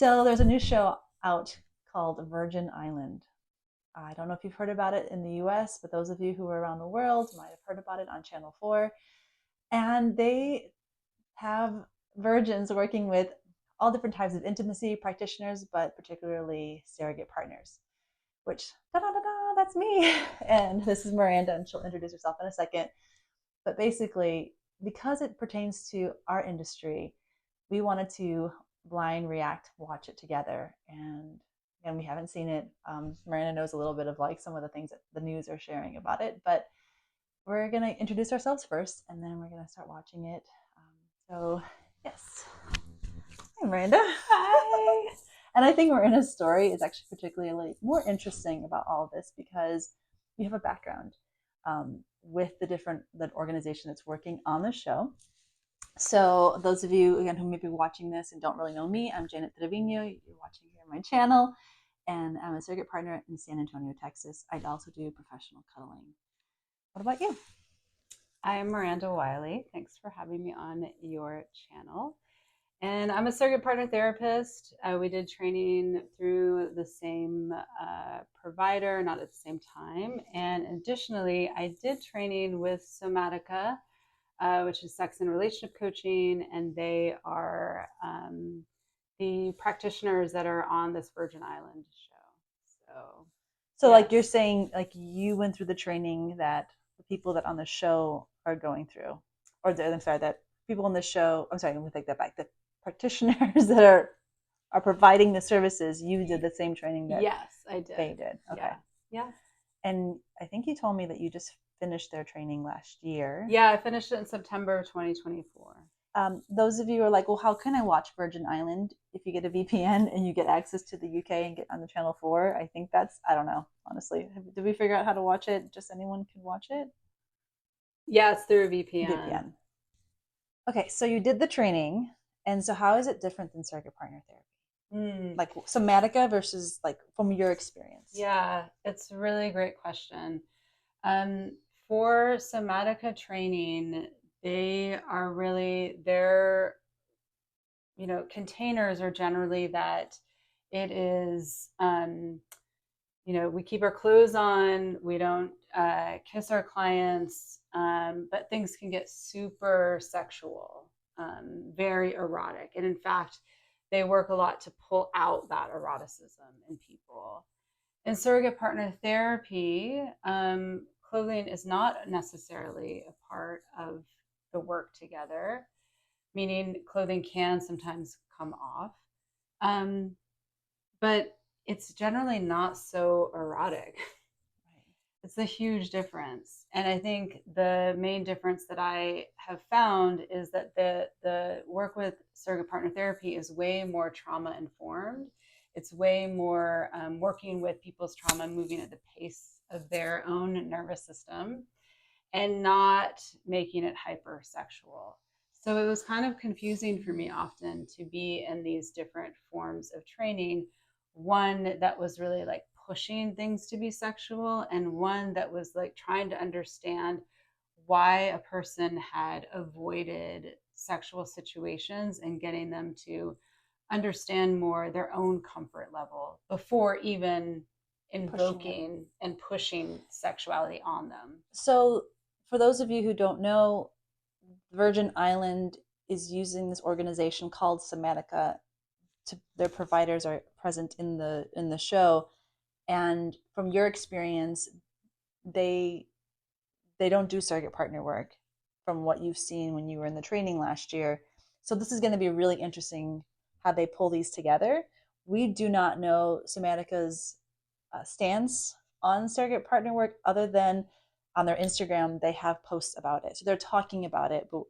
So there's a new show out called Virgin Island. I don't know if you've heard about it in the US, but those of you who are around the world might have heard about it on Channel 4. And they have virgins working with all different types of intimacy practitioners, but particularly surrogate partners, which, da-da-da-da, that's me. And this is Miranda, and she'll introduce herself in a second. But basically, because it pertains to our industry, we wanted to blind react, watch it together. And we haven't seen it. Miranda knows a little bit of like some of the things that the news are sharing about it, but we're going to introduce ourselves first, and then we're going to start watching it. So, yes. Hi, Miranda. Hi. And I think Miranda's story is actually particularly more interesting about all of this because you have a background with the organization that's working on the show. So those of you, again, who may be watching this and don't really know me, I'm Janet Trevino. You're watching here on my channel, and I'm a surrogate partner in San Antonio, Texas. I also do professional cuddling. What about you? I'm Miranda Wylie. Thanks for having me on your channel. And I'm a surrogate partner therapist. We did training through the same provider, not at the same time. And additionally, I did training with Somatica, which is sex and relationship coaching. And they are the practitioners that are on this Virgin Island show. So yes. Like you're saying, like you went through the training that the people that on the show are going through, or that people on the show, let me take that back. The practitioners that are providing the services, you did the same training that yes, I did. They did. Okay. Yeah. And I think you told me that you just finished their training last year. Yeah, I finished it in September 2024. Those of you are like, well, how can I watch Virgin Island if you get a VPN and you get access to the UK and get on the Channel 4? I think I don't know, honestly. Did we figure out how to watch it? Just anyone can watch it? Yeah, it's through a VPN. Okay, so you did the training. And so how is it different than surrogate partner therapy? Like Somatica versus like from your experience? Yeah, it's a really great question. For Somatica training, their containers are generally that it is, we keep our clothes on, we don't kiss our clients, but things can get super sexual, very erotic. And in fact, they work a lot to pull out that eroticism in people. In surrogate partner therapy, clothing is not necessarily a part of the work together, meaning clothing can sometimes come off, but it's generally not so erotic. It's a huge difference. And I think the main difference that I have found is that the work with surrogate partner therapy is way more trauma informed. It's way more working with people's trauma, moving at the pace of their own nervous system and not making it hypersexual. So it was kind of confusing for me often to be in these different forms of training. One that was really like pushing things to be sexual, and one that was like trying to understand why a person had avoided sexual situations and getting them to understand more their own comfort level before even invoking and pushing sexuality on them. So for those of you who don't know, Virgin Island is using this organization called Somatica. Their providers are present in the show, and from your experience, they don't do surrogate partner work from what you've seen when you were in the training last year. So this is going to be really interesting how they pull these together. We do not know Somatica's stance on surrogate partner work other than on their Instagram they have posts about it, so they're talking about it. But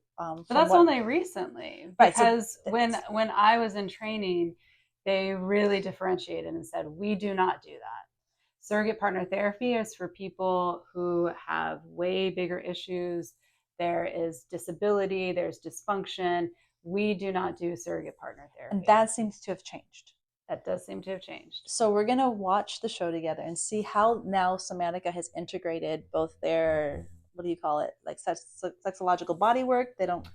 that's only recently, because right, so when I was in training, they really differentiated and said, we do not do that. Surrogate partner therapy is for people who have way bigger issues. There is disability, there's dysfunction. We do not do surrogate partner therapy. And that seems to have changed. That does seem to have changed. So we're going to watch the show together and see how now Somatica has integrated both their, what do you call it, like sexological body work. They don't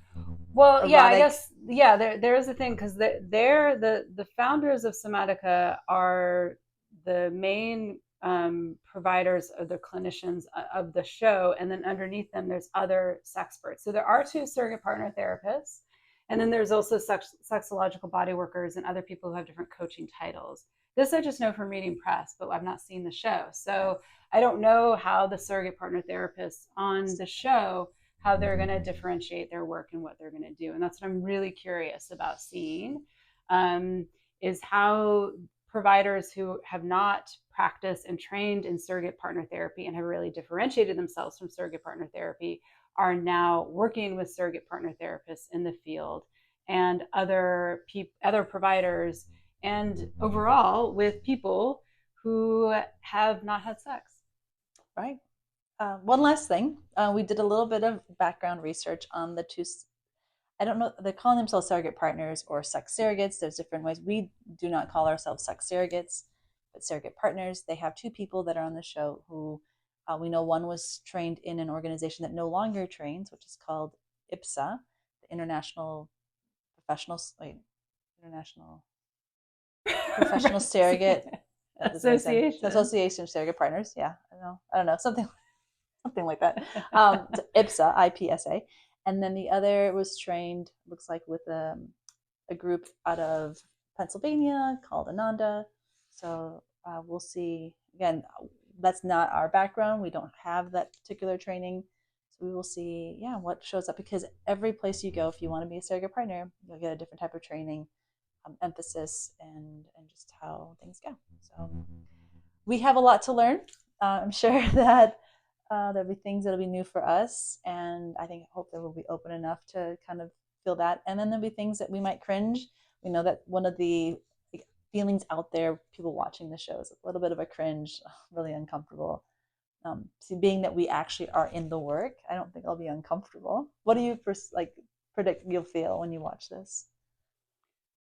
Well, yeah, I erotic. guess, yeah, there is a thing, because they're the founders of Somatica are the main providers or the clinicians of the show, and then underneath them there's other sexperts. So there are two surrogate partner therapists, and then there's also sexological body workers and other people who have different coaching titles. This I just know from reading press, but I've not seen the show, so I don't know how the surrogate partner therapists on the show, how they're going to differentiate their work and what they're going to do. And that's what I'm really curious about seeing, is how providers who have not practiced and trained in surrogate partner therapy and have really differentiated themselves from surrogate partner therapy are now working with surrogate partner therapists in the field and other providers, and overall with people who have not had sex. Right. One last thing. We did a little bit of background research on the two. I don't know, they're calling themselves surrogate partners or sex surrogates. There's different ways. We do not call ourselves sex surrogates, but surrogate partners. They have two people that are on the show who we know one was trained in an organization that no longer trains, which is called IPSA, the International Professional, wait, International Professional Surrogate Association of Surrogate Partners. Yeah, I don't know, something like that. IPSA, IPSA. And then the other was trained, looks like, with a group out of Pennsylvania called Ananda. So we'll see. Again, that's not our background. We don't have that particular training. So we will see, yeah, what shows up, because every place you go, if you want to be a surrogate partner, you'll get a different type of training, emphasis, and just how things go. So we have a lot to learn. I'm sure that there'll be things that'll be new for us, and I think hope that we'll be open enough to kind of feel that. And then there'll be things that we might cringe. We know that one of the feelings out there, people watching the show, is a little bit of a cringe, really uncomfortable. So being that we actually are in the work, I don't think I'll be uncomfortable. What do you predict you'll feel when you watch this?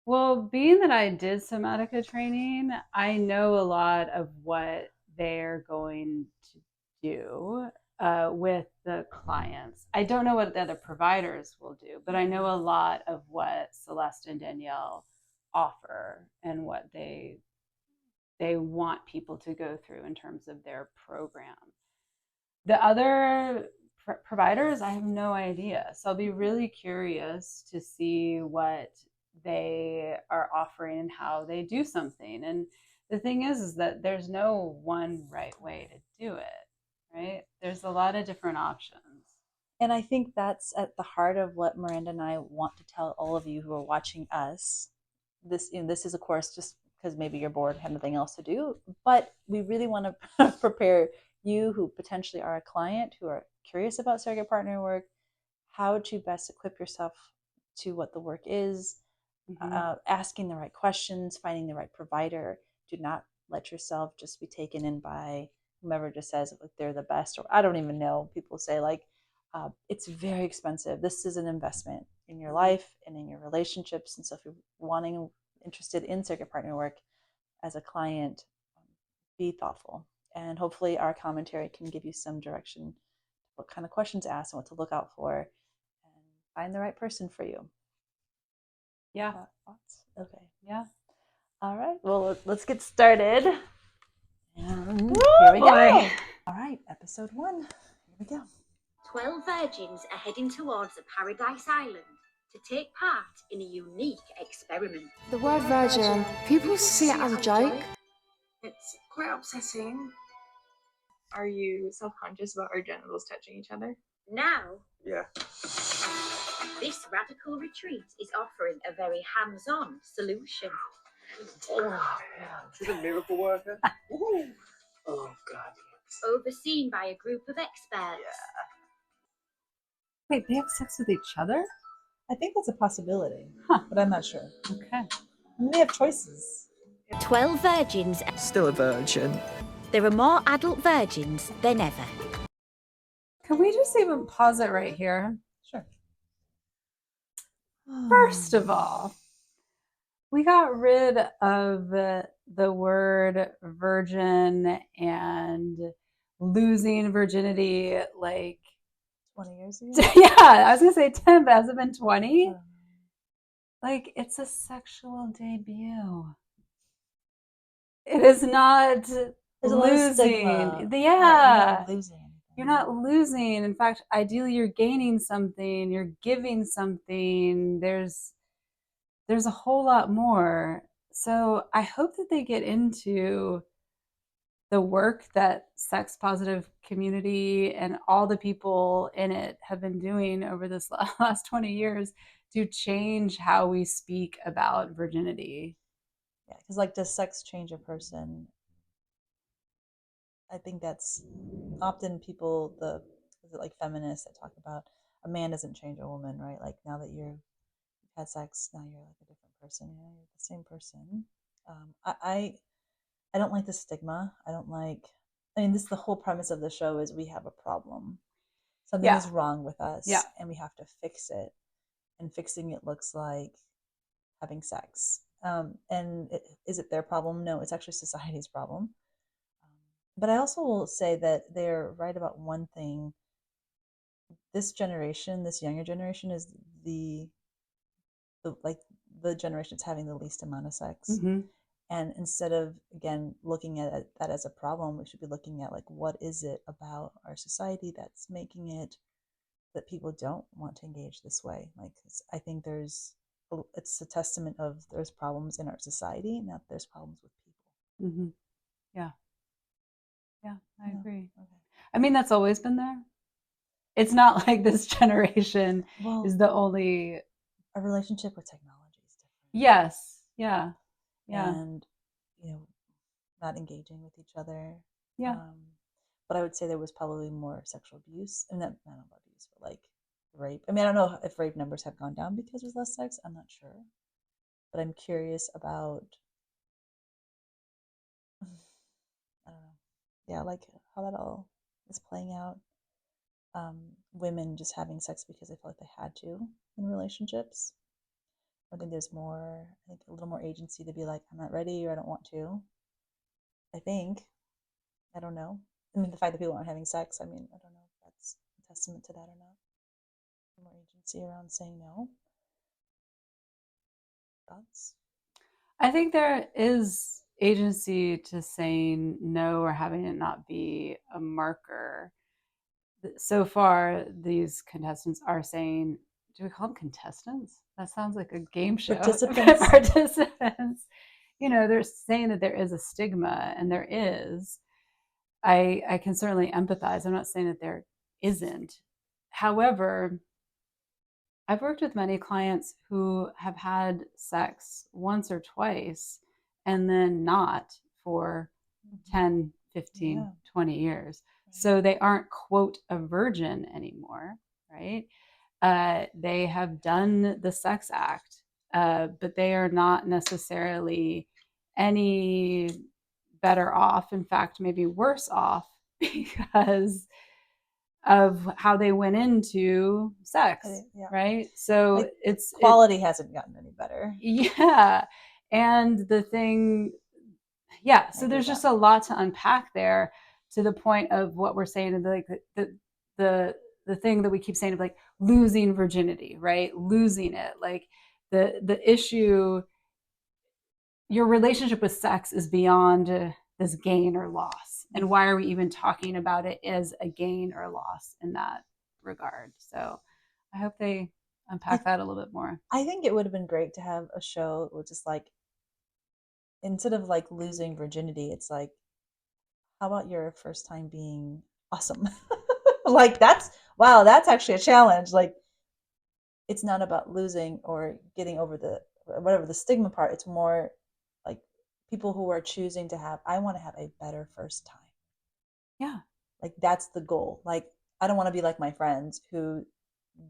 Well, being that I did Somatica training, I know a lot of what they're going to do with the clients. I don't know what the other providers will do, but I know a lot of what Celeste and Danielle offer and what they want people to go through in terms of their program. The other providers, I have no idea. So I'll be really curious to see what they are offering and how they do something. And the thing is that there's no one right way to do it, right? There's a lot of different options. And I think that's at the heart of what Miranda and I want to tell all of you who are watching us. This is, of course, just because maybe you're bored, have nothing else to do, but we really want to prepare you who potentially are a client, who are curious about surrogate partner work, how to best equip yourself to what the work is, asking the right questions, finding the right provider. Do not let yourself just be taken in by whomever just says like they're the best, or I don't even know. People say like, it's very expensive. This is an investment in your life and in your relationships. And so if you're interested in surrogate partner work as a client, be thoughtful. And hopefully our commentary can give you some direction, what kind of questions to ask and what to look out for, and find the right person for you. Yeah. Okay. Yeah. All right. Well, let's get started. And here we go. All right. Episode 1. Here we go. 12 virgins are heading towards a paradise island to take part in a unique experiment. The word virgin, people see it as a joke. It's quite upsetting. Are you self-conscious about our genitals touching each other? Now, yeah, this radical retreat is offering a very hands-on solution. Oh, yeah. She's a miracle worker. Oh, God. Overseen by a group of experts. Yeah. Wait, they have sex with each other? I think that's a possibility, but I'm not sure. Okay. I mean, they have choices. 12 virgins. Still a virgin. There are more adult virgins than ever. Can we just even pause it right here? Sure. First of all, we got rid of the word virgin and losing virginity like 20 years ago? Yeah, I was gonna say 10, but has it been 20? Like, it's a sexual debut. It is not There's a lot of stigma. losing. Right, Yeah. you're not losing anything. You're not losing. In fact, ideally you're gaining something, you're giving something. There's a whole lot more. So I hope that they get into the work that sex positive community and all the people in it have been doing over this last 20 years to change how we speak about virginity. Yeah, because like, does sex change a person? I think that's often people, is it like feminists that talk about a man doesn't change a woman, right? Like, now that you've had sex, now you're like a different person. Yeah, you're the same person. I don't like the stigma. I don't like. I mean, this the whole premise of the show is we have a problem. Something Yeah. is wrong with us, Yeah. and we have to fix it. And fixing it looks like having sex. Is it their problem? No, it's actually society's problem. But I also will say that they're right about one thing. This generation, this younger generation, is the generation that's having the least amount of sex. Mm-hmm. And instead of, again, looking at that as a problem, we should be looking at like, what is it about our society that's making it that people don't want to engage this way? Like, I think it's a testament of there's problems in our society, not there's problems with people. Mm-hmm. Yeah. Yeah, I agree. Okay. I mean, that's always been there. It's not like this generation is the only. Our relationship with technology is different. Yes. Yeah. Yeah. And, not engaging with each other. Yeah. But I would say there was probably more sexual abuse, and not abuse, but like rape. I mean, I don't know if rape numbers have gone down because there's less sex. I'm not sure, but I'm curious about. I don't know. Yeah, like how that all is playing out. Women just having sex because they felt like they had to in relationships. I think there's more. I think a little more agency to be like, I'm not ready or I don't want to. I think. I don't know. I mean, the fact that people aren't having sex, I mean, I don't know if that's a testament to that or not. More agency around saying no. Thoughts? I think there is agency to saying no or having it not be a marker. So far, these contestants are saying, do we call them contestants? That sounds like a game show. Participants. Participants. They're saying that there is a stigma, and there is. I can certainly empathize. I'm not saying that there isn't. However, I've worked with many clients who have had sex once or twice and then not for 10, 15, 20 years. So they aren't, quote, a virgin anymore, right? They have done the sex act, but they are not necessarily any better off. In fact, maybe worse off because of how they went into sex, right? So like, it's quality hasn't gotten any better. Yeah. And the thing, yeah, so there's just a lot to unpack there, to the point of what we're saying, like the thing that we keep saying of like losing virginity, right? Losing it. Like the issue, your relationship with sex is beyond this gain or loss. And why are we even talking about it as a gain or loss in that regard? So I hope they unpack that a little bit more. I think it would have been great to have a show where just like, instead of like losing virginity, it's like, how about your first time being awesome? Like, that's actually a challenge. Like, it's not about losing or getting over the whatever the stigma part. It's more like people who are choosing to have, I want to have a better first time. Yeah. Like, that's the goal. Like, I don't want to be like my friends who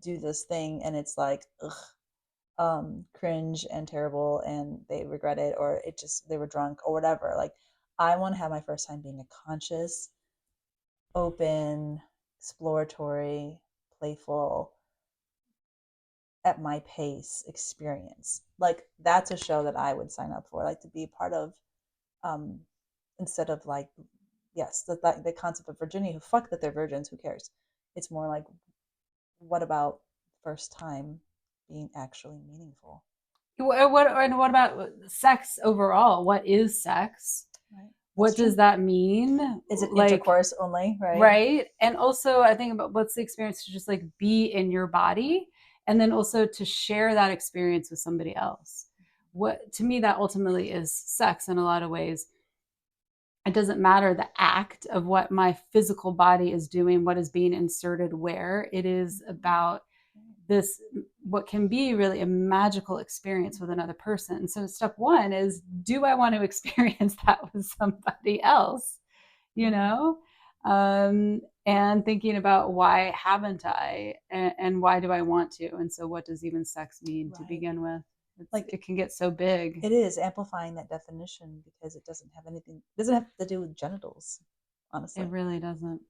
do this thing and it's like, cringe and terrible and they regret it, or they were drunk or whatever. Like, I want to have my first time being a conscious, open, exploratory, playful, at my pace experience. Like, that's a show that I would sign up for, like, to be part of. Instead of like, yes, the concept of virginity, who fuck that they're virgins, who cares? It's more like, what about first time being actually meaningful? What about sex overall? What is sex? Right. What does that mean? Is it like, intercourse only, right? Right. And also I think about what's the experience to just like be in your body, and then also to share that experience with somebody else. What, to me, that ultimately is sex in a lot of ways. It doesn't matter the act of what my physical body is doing, what is being inserted where. It is about this, what can be really a magical experience with another person. So step one is, do I want to experience that with somebody else? You know? And thinking about, why haven't I, and why do I want to? And so what does even sex mean to begin with? Like, it can get so big. It is amplifying that definition because it doesn't have to do with genitals, honestly. It really doesn't.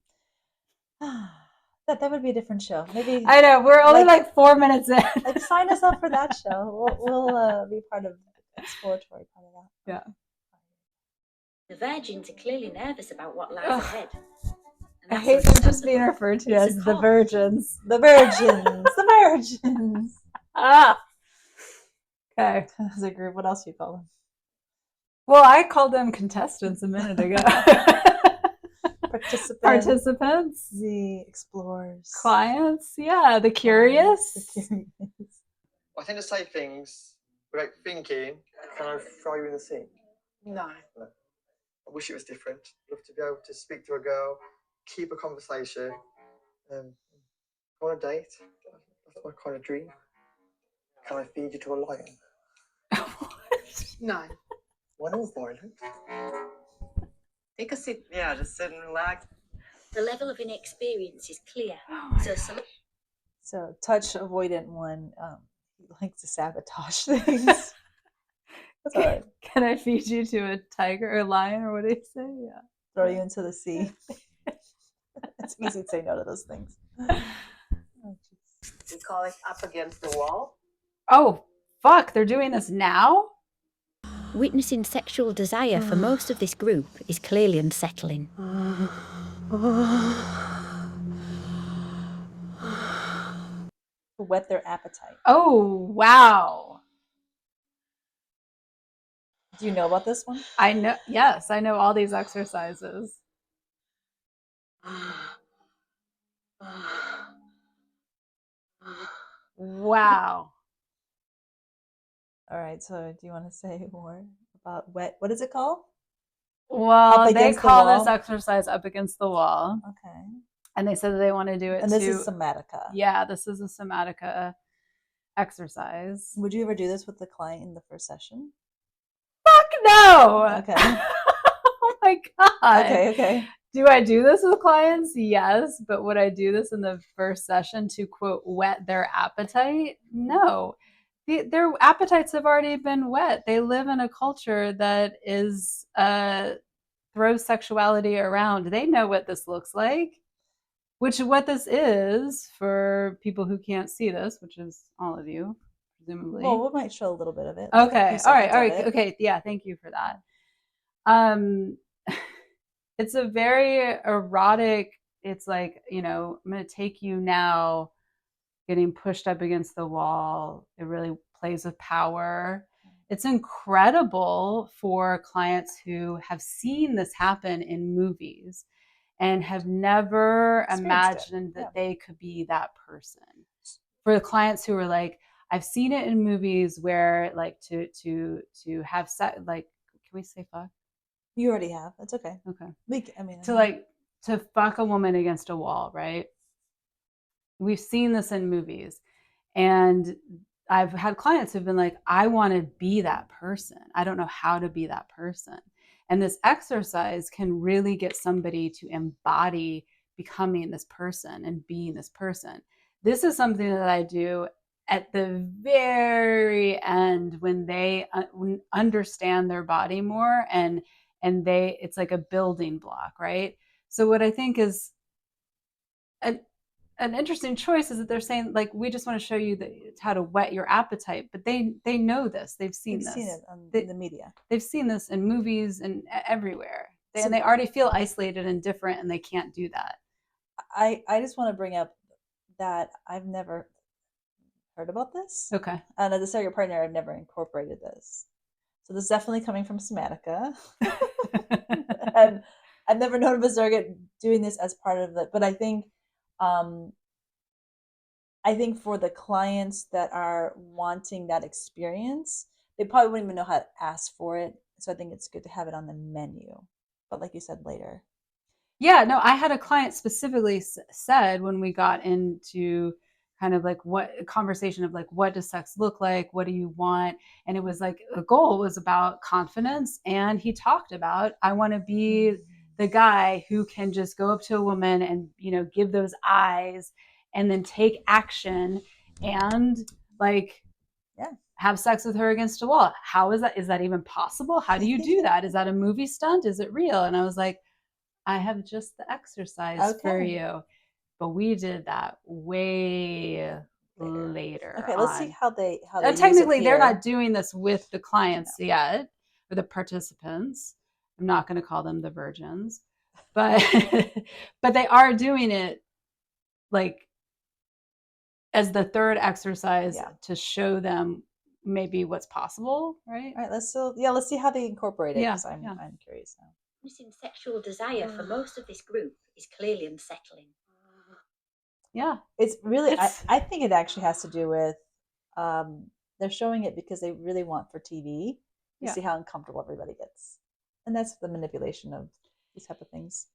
That would be a different show. Maybe I know, we're only like 4 minutes in. Like, sign us up for that show. We'll be part of the exploratory part of that. Yeah. The virgins are clearly nervous about what lies ahead. I hate them just being referred to as the virgins. The virgins. The virgins. Ah. Okay. As a group, what else do you call them? Well, I called them contestants a minute ago. Participants. The explorers. Clients. Yeah. The curious. The curious. I tend to say things without thinking. Can I throw you in the sea? No. I wish it was different. I'd love to be able to speak to a girl, keep a conversation, go on a date. That's my kind of dream. Can I feed you to a lion? No. Why not violent? Take a seat. Yeah, just sit and relax. The level of inexperience is clear. So touch avoidant one, he likes to sabotage things. That's all right. Can I feed you to a tiger or a lion, or what do you say? Yeah. Throw you into the sea. It's easy to say no to those things. We call it up against the wall. Oh, fuck, they're doing this now? Witnessing sexual desire for most of this group is clearly unsettling. To whet their appetite. Oh, wow. Do you know about this one? I know. Yes, I know all these exercises. Wow. All right, so do you want to say more about wet? What is it called? Well, they call this exercise up against the wall. Okay. And they said that they want to do it And this is Somatica. Yeah, this is a Somatica exercise. Would you ever do this with the client in the first session? Fuck no! Okay. Oh my God. Okay. Do I do this with clients? Yes. But would I do this in the first session to, quote, whet their appetite? No. Their appetites have already been wet. They live in a culture that is throws sexuality around. They know what this looks like, which what this is for people who can't see this, which is all of you, presumably. Well, we might show a little bit of it. Okay. All right. Okay. Yeah. Thank you for that. It's a very erotic, it's like, I'm going to take you now, getting pushed up against the wall. It really plays with power. It's incredible for clients who have seen this happen in movies and have never imagined that they could be that person. For the clients who are like, I've seen it in movies where like to have sex, like, can we say fuck? You already have. That's okay. Okay. To fuck a woman against a wall, right? We've seen this in movies. And I've had clients who've been like, I want to be that person. I don't know how to be that person. And this exercise can really get somebody to embody becoming this person and being this person. This is something that I do at the very end when they understand their body more and it's like a building block, right? So what I think is an interesting choice is that they're saying, like, we just want to show you how to whet your appetite, but they know this. They've seen it on the media. They've seen this in movies and everywhere. And they already feel isolated and different, and they can't do that. I just want to bring up that I've never heard about this. Okay. And as a surrogate partner, I've never incorporated this. So this is definitely coming from Somatica. And I've never known of a surrogate doing this as part of it. But I think for the clients that are wanting that experience, they probably wouldn't even know how to ask for it. So I think it's good to have it on the menu. But like you said, later. Yeah, no, I had a client specifically said when we got into kind of like what conversation of like, what does sex look like? What do you want? And it was like, the goal was about confidence. And he talked about, I want to be the guy who can just go up to a woman and, you know, give those eyes and then take action and like, have sex with her against a wall. How is that? Is that even possible? How do you do that? Is that a movie stunt? Is it real? And I was like, I have just the exercise for you. But we did that way later. Okay, let's see how they technically use it they're here. not doing this with the clients yet, or the participants. I'm not going to call them the virgins, but but they are doing it like as the third exercise to show them maybe what's possible, right? All right, let's see how they incorporate it, because I'm curious now. Missing sexual desire for most of this group is clearly unsettling. Yeah, it's really. I think it actually has to do with they're showing it because they really want for TV to see how uncomfortable everybody gets, and that's the manipulation of these type of things.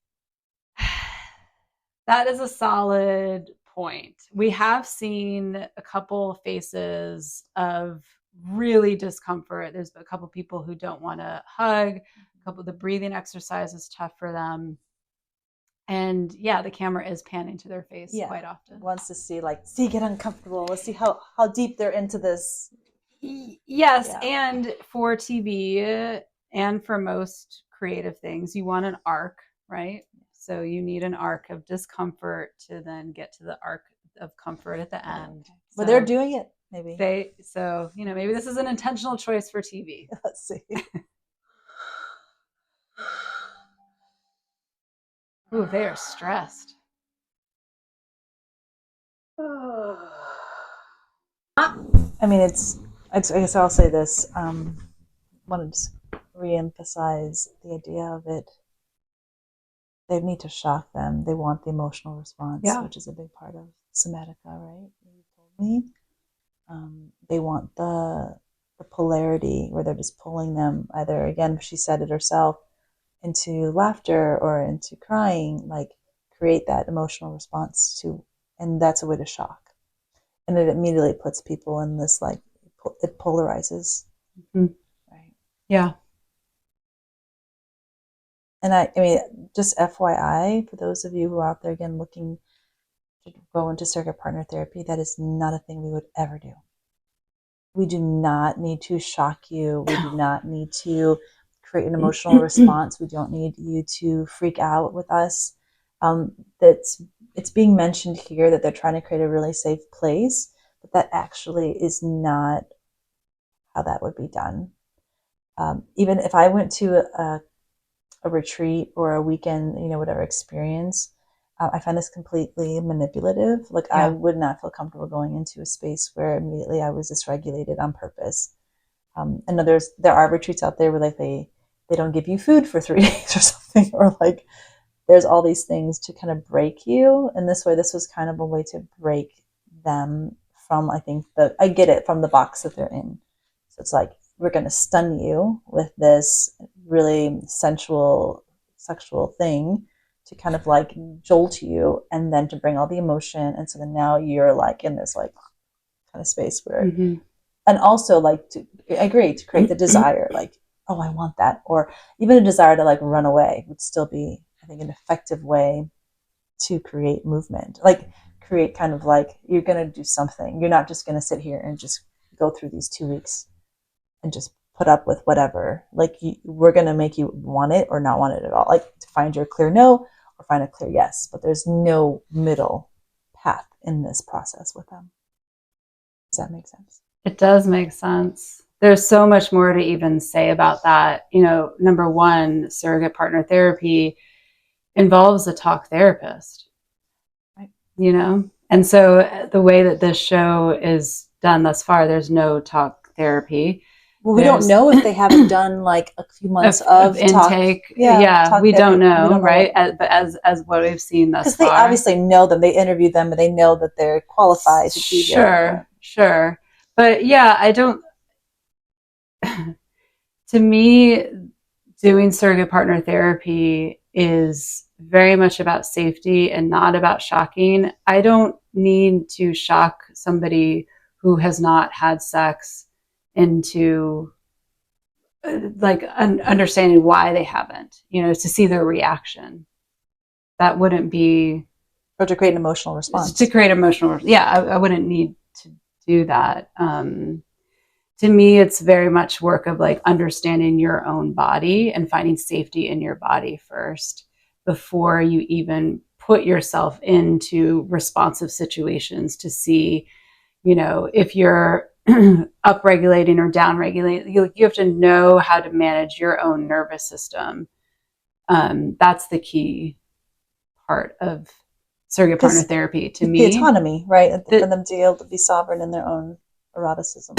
That is a solid point. We have seen a couple faces of really discomfort. There's a couple people who don't want to hug. A couple of the breathing exercise is tough for them. And the camera is panning to their face quite often. Wants to see get uncomfortable. Let's see how deep they're into this. Yes, and for TV and for most creative things, you want an arc, right? So you need an arc of discomfort to then get to the arc of comfort at the end. But they're doing it, maybe. Maybe this is an intentional choice for TV. Let's see. Ooh, they are stressed. I mean, I guess I'll say this. Want to re-emphasize the idea of it. They need to shock them. They want the emotional response, which is a big part of Somatica, right? You told me. They want the polarity where they're just pulling them either, again, she said it herself, into laughter or into crying, create that emotional response to, and that's a way to shock. And it immediately puts people in this, it polarizes. Mm-hmm. Right. Yeah. And I mean, just FYI, for those of you who are out there, again, looking to go into surrogate partner therapy, that is not a thing we would ever do. We do not need to shock you. We do not need to create an emotional response. We don't need you to freak out with us. It's being mentioned here that they're trying to create a really safe place, but that actually is not how that would be done. Even if I went to a retreat or a weekend, whatever experience, I find this completely manipulative. I would not feel comfortable going into a space where immediately I was dysregulated on purpose. I know there are retreats out there where they don't give you food for 3 days or something, or there's all these things to kind of break you. And this was kind of a way to break them from, I think, I get it, from the box that they're in. So it's we're going to stun you with this really sensual, sexual thing to kind of jolt you, and then to bring all the emotion. And so then now you're in this kind of space where, and also I agree, to create the desire, oh, I want that. Or even a desire to run away would still be, I think, an effective way to create movement. Create kind of you're going to do something. You're not just going to sit here and just go through these 2 weeks and just put up with whatever. We're going to make you want it or not want it at all. To find your clear no or find a clear yes. But there's no middle path in this process with them. Does that make sense? It does make sense. There's so much more to even say about that. Number one, surrogate partner therapy involves a talk therapist. Right. And so the way that this show is done thus far, there's no talk therapy. Well, we don't know if they haven't done like a few months of intake. Talk, we don't know, we don't know, right? But as what we've seen thus far. Because they obviously know them. They interview them, and they know that they're qualified to be there. Sure. But yeah, I don't... To me, doing surrogate partner therapy is very much about safety and not about shocking. I don't need to shock somebody who has not had sex into understanding why they haven't, to see their reaction. That wouldn't be... Or to create an emotional response. I wouldn't need to do that. To me, it's very much work of like understanding your own body and finding safety in your body first before you even put yourself into responsive situations to see, if you're upregulating or downregulating. You have to know how to manage your own nervous system. That's the key part of surrogate partner therapy to me. The autonomy, right? For them to be able to be sovereign in their own eroticism.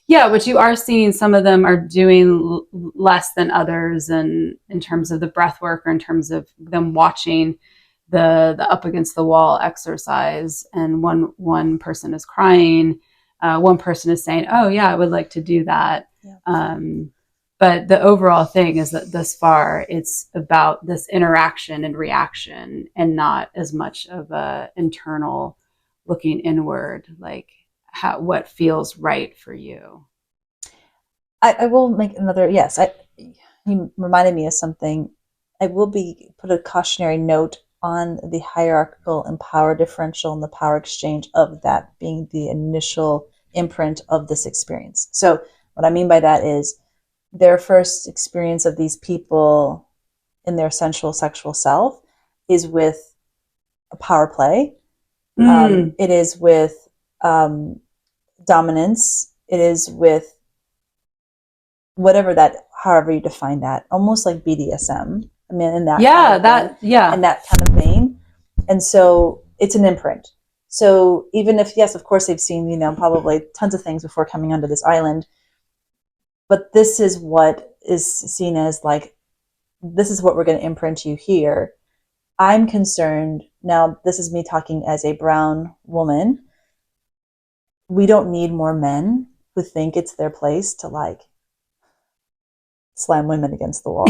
Yeah, but you are seeing some of them are doing less than others, and in terms of the breath work or in terms of them watching the up against the wall exercise. And one person is crying, one person is saying, "Oh yeah, I would like to do that." Yeah. But the overall thing is that thus far, it's about this interaction and reaction, and not as much of a internal looking inward, like what feels right for you. I will make another, yes, you reminded me of something. I will put a cautionary note on the hierarchical and power differential and the power exchange of that being the initial imprint of this experience. So what I mean by that is their first experience of these people in their sensual sexual self is with a power play. It is with dominance. It is with however you define that, almost like BDSM. I mean, in that in that kind of vein. And so it's an imprint. So even if, yes, of course they've seen, probably tons of things before coming onto this island, but this is what is seen as like, this is what we're going to imprint you here. I'm concerned now. This is me talking as a brown woman. We don't need more men who think it's their place to like slam women against the wall.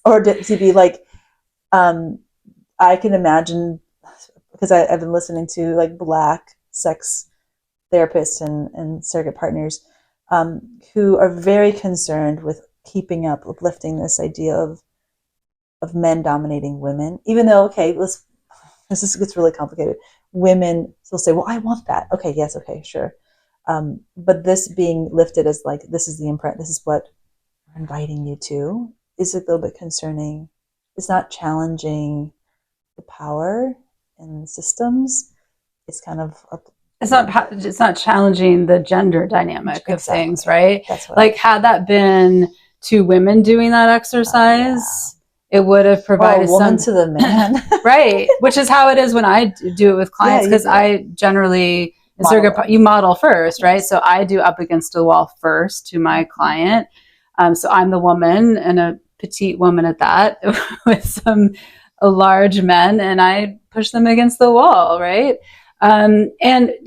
Or to be like, I can imagine, because I've been listening to like Black sex therapists and surrogate partners who are very concerned with keeping up, uplifting this idea of men dominating women, even though, okay, this gets really complicated. Women still say, well, I want that. Okay, yes, okay, sure. But this being lifted as like, this is the imprint, this is what we're inviting you to, is a little bit concerning. It's not challenging the power and systems. It's kind of it's not challenging the gender dynamic of things, right? That's what like had that been two women doing that exercise, it would have provided a woman to the man. Right, which is how it is when I do it with clients, because I generally you model first, right? So I do up against the wall first to my client. So I'm the woman, and a petite woman at that, with some large men, and I push them against the wall, right? And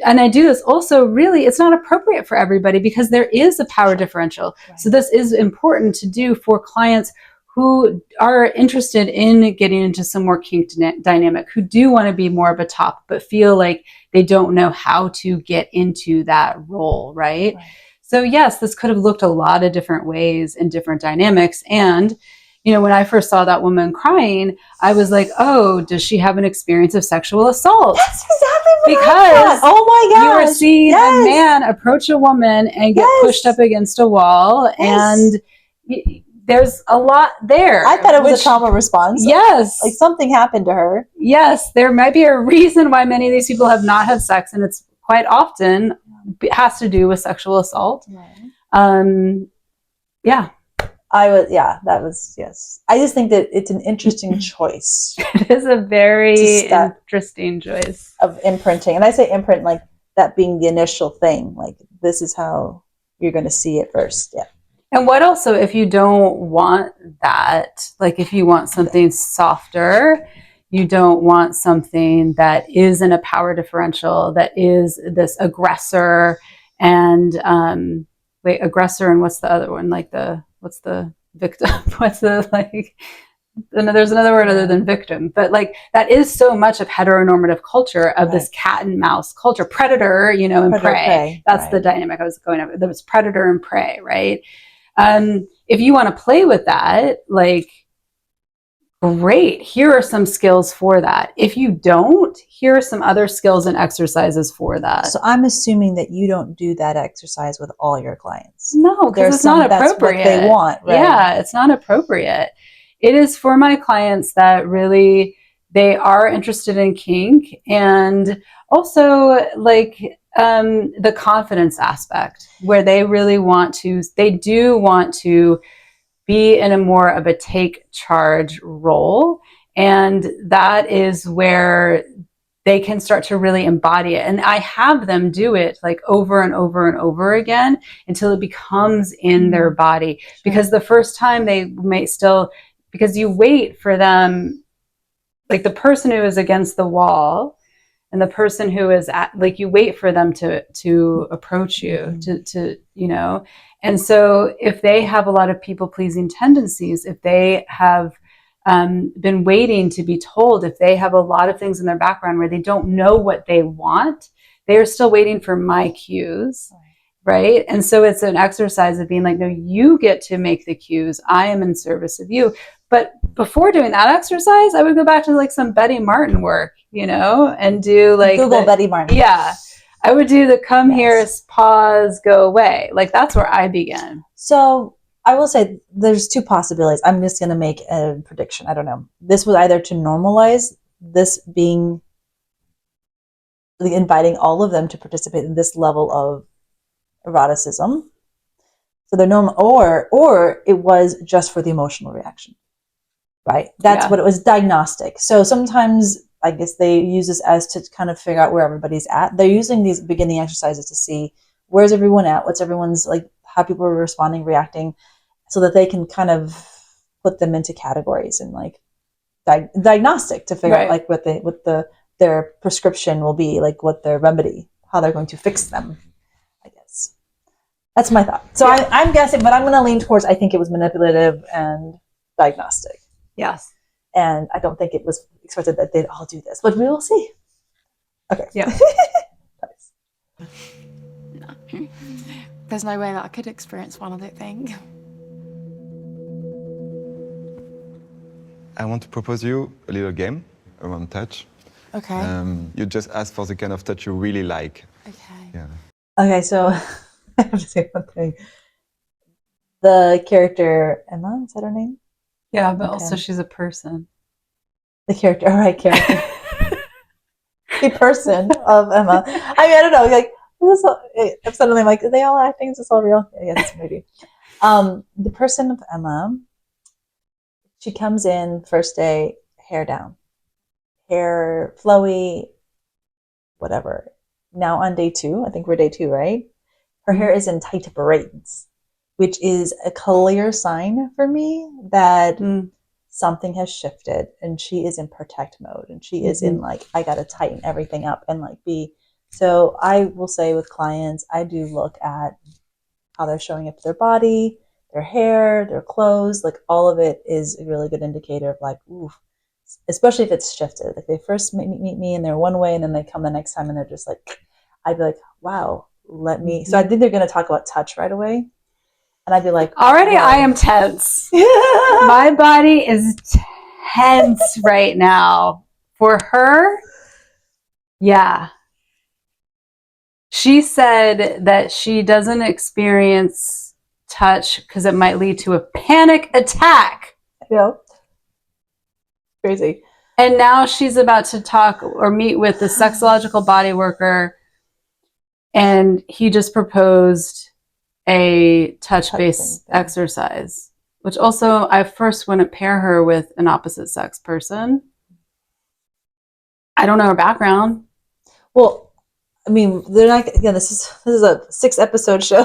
I do this also, really, it's not appropriate for everybody because there is a power differential. Right. So this is important to do for clients who are interested in getting into some more kink dynamic, who do want to be more of a top, but feel like they don't know how to get into that role, right? So yes, this could have looked a lot of different ways in different dynamics. And, when I first saw that woman crying, I was like, oh, does she have an experience of sexual assault? That's exactly what because I thought. Oh my gosh. You are seeing a man approach a woman and get pushed up against a wall, and there's a lot there. I thought it was a trauma response. Yes. Like something happened to her. Yes. There might be a reason why many of these people have not had sex, and it's quite often has to do with sexual assault. Right. Yeah. that was, yes. I just think that it's an interesting choice. It is a very interesting choice of imprinting. And I say imprint like that being the initial thing. Like, this is how you're going to see it first. Yeah. And what also, if you don't want that, like if you want something softer, you don't want something that isn't a power differential, that is this aggressor and, aggressor, and what's the other one? Like what's the victim? What's the, like, there's another word other than victim, but like that is so much of heteronormative culture of this cat and mouse culture, predator, you know, and prey. That's the dynamic I was going over. There was predator and prey, right? If you want to play with that, like, great, here are some skills for that. If you don't, here are some other skills and exercises for that. So I'm assuming that you don't do that exercise with all your clients. No, because it's not appropriate. That's what they want, right? Yeah, it's not appropriate. It is for my clients that really, they are interested in kink, and also like the confidence aspect, where they really do want to be in a more of a take charge role. And that is where they can start to really embody it. And I have them do it like over and over and over again until it becomes in their body. Sure. Because the first time they may still, because you wait for them, like the person who is against the wall and the person who is at, like, you wait for them to approach you, to, you know. And so if they have a lot of people pleasing tendencies, if they have been waiting to be told, if they have a lot of things in their background where they don't know what they want, they are still waiting for my cues. Right. And so it's an exercise of being like, no, you get to make the cues. I am in service of you. But before doing that exercise, I would go back to like some Betty Martin work, you know, and do like Google Betty Martin. Yeah. I would do the come here, pause, go away. Like, that's where I begin. So I will say there's two possibilities. I'm just going to make a prediction. I don't know. This was either to normalize this being, inviting all of them to participate in this level of eroticism. So they're normal, or it was just for the emotional reaction, right? That's what it was, diagnostic. So sometimes I guess they use this as to kind of figure out where everybody's at. They're using these beginning exercises to see where's everyone at, what's everyone's, like, how people are responding, reacting, so that they can kind of put them into categories and like diagnostic to figure out like what their prescription will be, like what their remedy, how they're going to fix them. I guess that's my thought. So I'm guessing, but I'm going to lean towards, I think it was manipulative and diagnostic. Yes. And I don't think it was expected that they'd all do this, but we will see. Okay. Yeah. No. There's no way that I could experience one, I don't think. I want to propose you a little game around touch. Okay. You just ask for the kind of touch you really like. Okay. Yeah. Okay, so I have to say one thing. The character, Emma, is that her name? Yeah, but also she's a person. The character, all right, character. The person of Emma. I mean, I don't know, like, I'm suddenly like, are they all acting? Is this all real? Yeah, it's maybe. The person of Emma, she comes in first day, hair down. Hair flowy, whatever. Now on day 2, I think we're day 2, right? Her hair is in tight braids, which is a clear sign for me that something has shifted and she is in protect mode and she is in like, I got to tighten everything up and like be. So I will say with clients, I do look at how they're showing up their body, their hair, their clothes, like all of it is a really good indicator of like, ooh, especially if it's shifted. Like they first meet me and they're one way and then they come the next time and they're just like, I'd be like, wow, let me. So I think they're going to talk about touch right away. And I'd be like, already I am tense. My body is tense right now. For her, yeah. She said that she doesn't experience touch because it might lead to a panic attack. Yeah. Crazy. And now she's about to talk or meet with the sexological body worker, and he just proposed a touch-based exercise. which also I first wouldn't pair her with an opposite sex person. I don't know her background. Well, I mean, they're not. Again, this is a 6-episode show.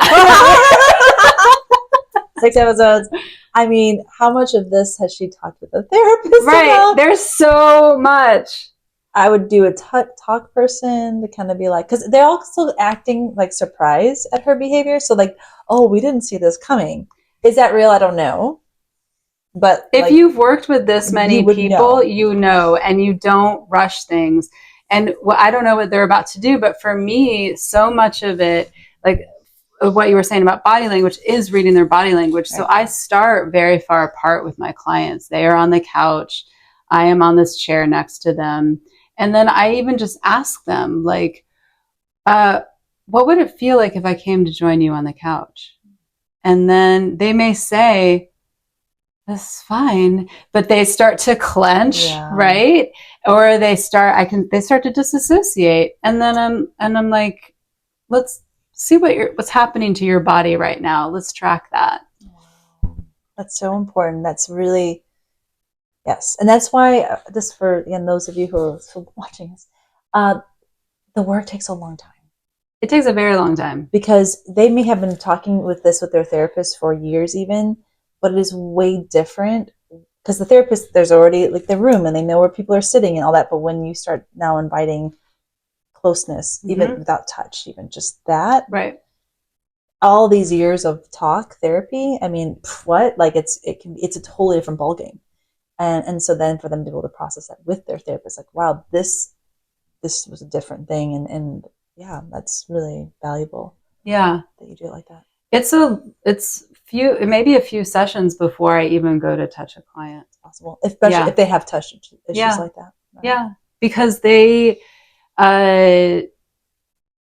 6 episodes. I mean, how much of this has she talked with a therapist about? There's so much. I would do a talk person to kind of be like, because they're also acting like surprised at her behavior. So like, oh, we didn't see this coming. Is that real? I don't know. But if like, you've worked with this many people, you know, and you don't rush things. And I don't know what they're about to do, but for me, so much of it, like what you were saying about body language, is reading their body language. So I start very far apart with my clients. They are on the couch. I am on this chair next to them. And then I even just ask them, like, what would it feel like if I came to join you on the couch? And then they may say, that's fine, but they start to clench, right? Or they start to disassociate. And then I'm like, let's see what's happening to your body right now. Let's track that. That's so important. That's really, yes. And that's why this, for again, those of you who are watching this, the work takes a long time. It takes a very long time. Because they may have been talking with their therapist for years even, but it is way different because the therapist, there's already like the room and they know where people are sitting and all that. But when you start now inviting closness, even without touch, even just that, right? All these years of talk therapy, I mean, what? Like it's a totally different ballgame. And so then for them to be able to process that with their therapist, like, wow, this was a different thing. And yeah, that's really valuable. Yeah. That you do it like that. It may be a few sessions before I even go to touch a client. It's possible, especially if they have touch issues like that. Right? Yeah, because they, I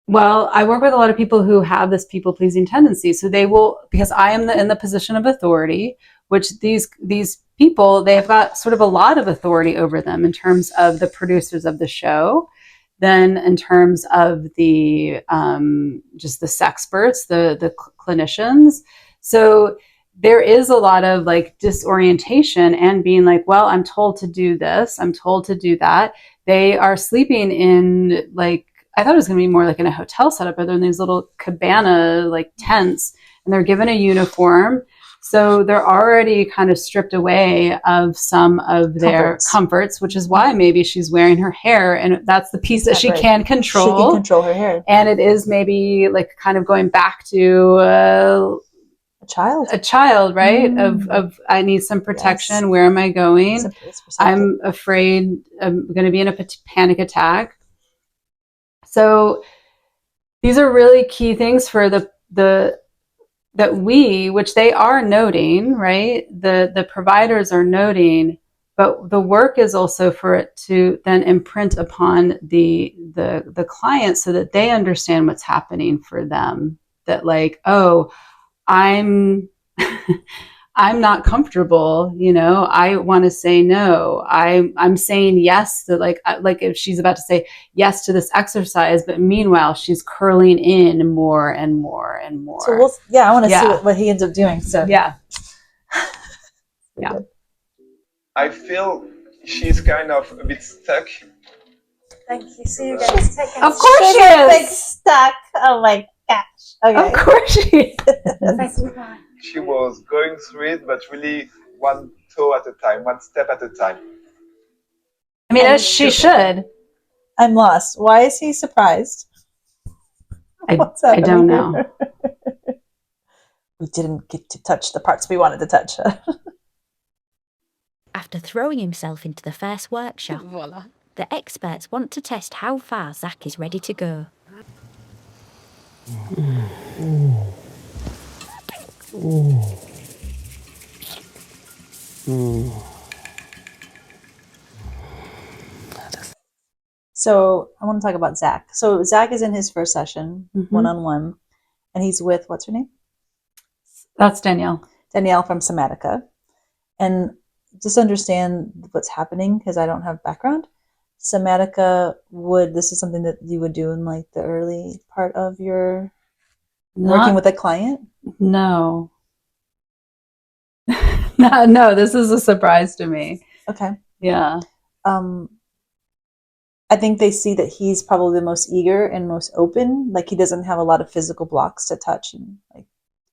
work with a lot of people who have this people-pleasing tendency. So they will, because I am in the position of authority, which these people, they've got sort of a lot of authority over them in terms of the producers of the show. Then in terms of the just the sexperts, the clinicians. So there is a lot of like disorientation and being like, well, I'm told to do this. I'm told to do that. They are sleeping in like, I thought it was going to be more like in a hotel setup, but they're in these little cabana like tents and they're given a uniform. So they're already kind of stripped away of some of their comforts, which is why maybe she's wearing her hair and that's the piece that she can control. She can control her hair. And it is maybe like kind of going back to a child, right? Of I need some protection. Yes. Where am I going? I'm afraid I'm going to be in a panic attack. So these are really key things for which they are noting, right? The providers are noting, but the work is also for it to then imprint upon the client so that they understand what's happening for them. That like, oh, I'm not comfortable, I want to say no. I'm saying yes to like if she's about to say yes to this exercise, but meanwhile she's curling in more and more and more. So I want to see what he ends up doing. So yeah. I feel she's kind of a bit stuck. Thank you. See you guys. Of course she is. Stuck. Oh my gosh. Okay. Of course she is. She was going through it, but really one toe at a time, one step at a time. I mean, as she should. I'm lost. Why is he surprised? I don't know. We didn't get to touch the parts we wanted to touch. After throwing himself into the first workshop, Voila. The experts want to test how far Zach is ready to go. So I want to talk about Zach. So Zach is in his first session, one-on-one, and he's with, what's her name? That's Danielle. Danielle from Somatica. And just understand what's happening because I don't have background. Somatica this is something that you would do in like the early part of your working with a client? No. No, this is a surprise to me. Okay. Yeah. I think they see that he's probably the most eager and most open. Like, he doesn't have a lot of physical blocks to touch, and like,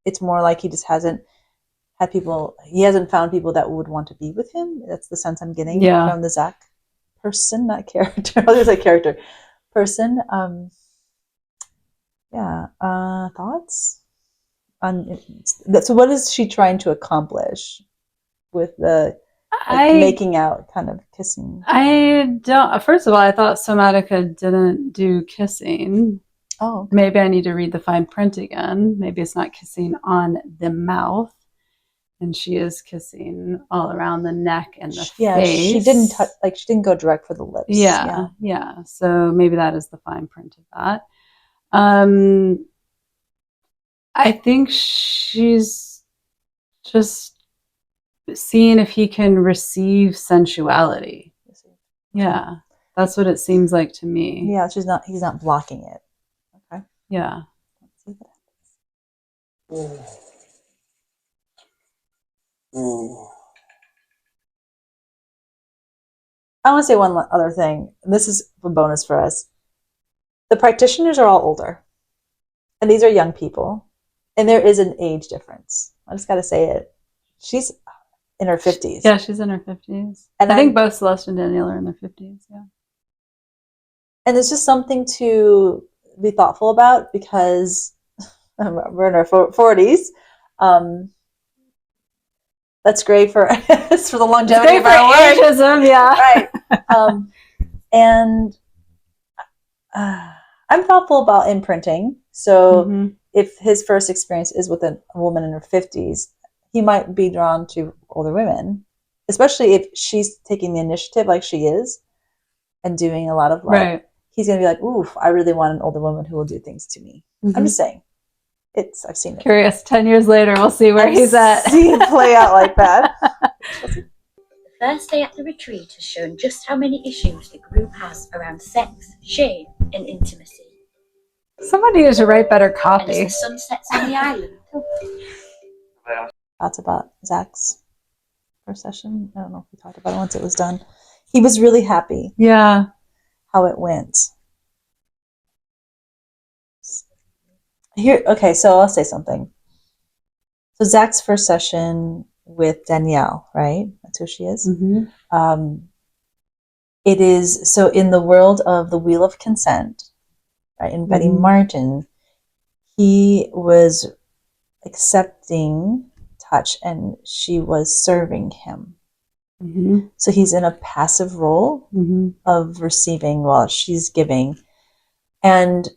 it's more like he just hasn't had people. He hasn't found people that would want to be with him. That's the sense I'm getting from the Zach person, not character. I was like character person. Thoughts on so what is she trying to accomplish with the making out, kind of kissing? I don't. First of all, I thought Somatica didn't do kissing. Oh, okay. Maybe I need to read the fine print again. Maybe it's not kissing on the mouth, and she is kissing all around the neck and the face. She didn't touch. Like, she didn't go direct for the lips. Yeah. So maybe that is the fine print of that. I think she's just seeing if he can receive sensuality. Yeah, that's what it seems like to me. Yeah, he's not blocking it. Okay. Yeah. Let's see what happens. I want to say one other thing. This is a bonus for us. The practitioners are all older, and these are young people, and there is an age difference. I just got to say it. She's in her 50s. Yeah, she's in her 50s. And I think both Celeste and Danielle are in their 50s. Yeah. And it's just something to be thoughtful about, because we're in our 40s. That's great for it's for the longevity of our work. Ageism, yeah. Right. And I'm thoughtful about imprinting. So if his first experience is with a woman in her 50s, he might be drawn to older women, especially if she's taking the initiative like she is and doing a lot of love. Right. He's going to be like, oof, I really want an older woman who will do things to me. I'm just saying. I've seen it. Curious. 10 years later, we'll see where he's at. See it play out like that. The first day at the retreat has shown just how many issues the group has around sex, shame, and intimacy. Somebody needs to write better And copy. as the sun sets on the island, Thoughts about Zach's first session? I don't know if we talked about it once it was done. He was really happy. Yeah. How it went. Okay, so I'll say something. So Zach's first session with Danielle, right? That's who she is. It is, so in the world of the Wheel of Consent, right, in Betty Martin, he was accepting touch and she was serving him. So he's in a passive role of receiving while she's giving. And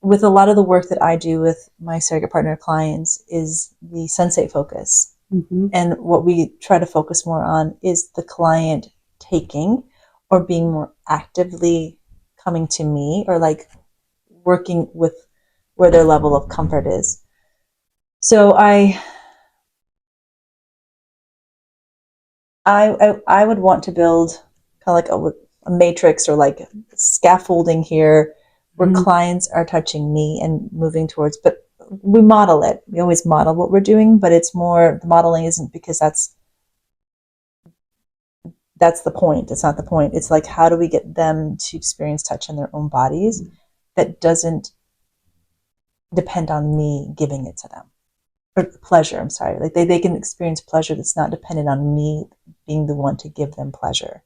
with a lot of the work that I do with my surrogate partner clients is the sensate focus. And what we try to focus more on is the client taking or being more actively coming to me, or like working with where their level of comfort is. So I would want to build kind of like a matrix or like scaffolding here where clients are touching me and moving towards, but we model it. We always model what we're doing, but it's more, the modeling isn't because that's the point. It's not the point. It's like, how do we get them to experience touch in their own bodies that doesn't depend on me giving it to them? Or pleasure, I'm sorry. Like they can experience pleasure that's not dependent on me being the one to give them pleasure,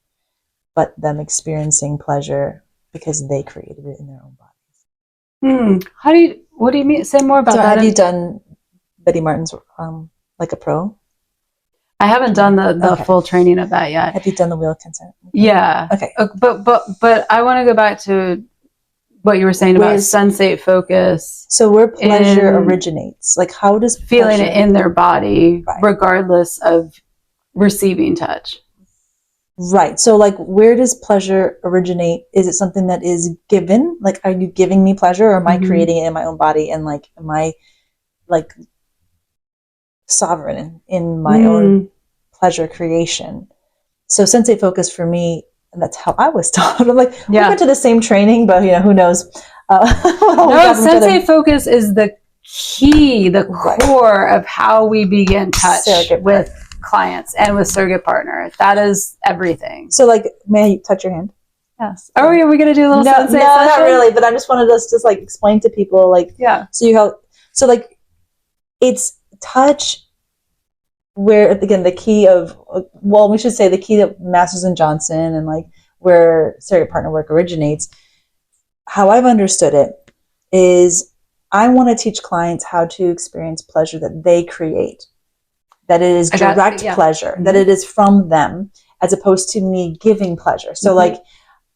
but them experiencing pleasure because they created it in their own bodies. What do you mean? Say more about that. Have you done Betty Martin's like a pro? I haven't done the full training of that yet. Have you done the Wheel of Consent? Yeah. Okay. But I want to go back to what you were saying about sensate focus. So where pleasure originates, like how does feeling it in their body, regardless of receiving touch. Right. So like, where does pleasure originate? Is it something that is given? Like, are you giving me pleasure, or am I creating it in my own body? And like, am I like sovereign in my own pleasure creation? So sensate focus for me, and that's how I was taught. I'm like, we went to the same training, but who knows? No, sensate focus is the key, the core of how we begin touch with clients and with surrogate partner. That is everything. So like, may I touch your hand? Yes. Oh, are we going to do a little no, sensei no, session? not really. But I just wanted us to just like explain to people, like, yeah. So like, it's touch where, again, the key of, well, we should say the key of Masters and Johnson and like where surrogate partner work originates. How I've understood it is I want to teach clients how to experience pleasure that they create, that it is direct pleasure, that it is from them, as opposed to me giving pleasure. So like,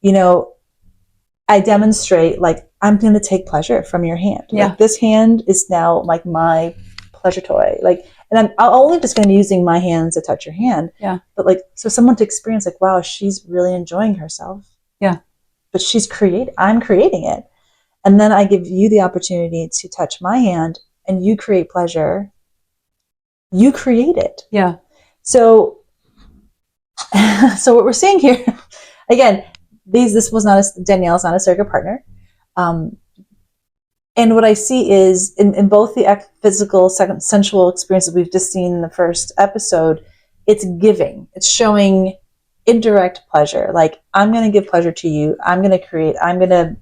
you know, I demonstrate, like, I'm going to take pleasure from your hand. Yeah. Like, this hand is now like my pleasure toy. Like, and I'm only just going to be using my hands to touch your hand. Yeah. But like, so someone to experience like, wow, she's really enjoying herself. Yeah. But I'm creating it. And then I give you the opportunity to touch my hand and you create pleasure. You create it. Yeah. So what we're seeing here, again, Danielle's not a surrogate partner. And what I see is in both the physical, sensual experience that we've just seen in the first episode, it's giving. It's showing indirect pleasure. Like, I'm going to give pleasure to you. I'm going to create. I'm going to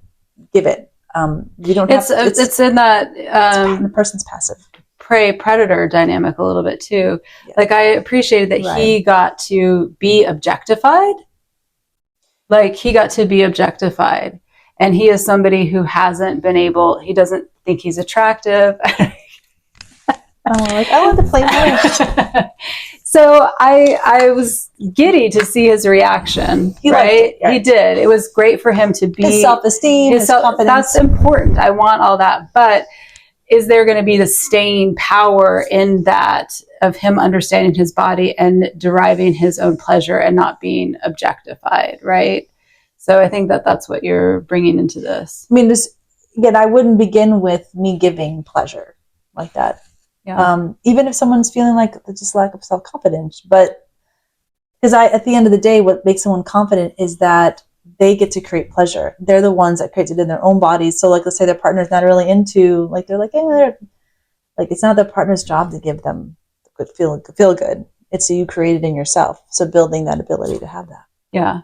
give it. You don't have. It's in that the person's passive. Prey predator dynamic a little bit too. Yeah. Like, I appreciated that he got to be objectified. Like, he got to be objectified. And he is somebody who hasn't been able, he doesn't think he's attractive. Like, I want to play more. So I was giddy to see his reaction. He liked it, right? He did. It was great for him to be. His self-esteem, his confidence. That's important. I want all that. But is there going to be the staying power in that of him understanding his body and deriving his own pleasure and not being objectified, right? So I think that that's what you're bringing into this. I mean, again, I wouldn't begin with me giving pleasure like that. Yeah. Even if someone's feeling like just lack of self-confidence, but because at the end of the day, what makes someone confident is that they get to create pleasure. They're the ones that create it in their own bodies. So like, let's say their partner's not really into, like, they're like, like, it's not their partner's job to give them good feel good. It's you create it in yourself. So building that ability to have that. Yeah.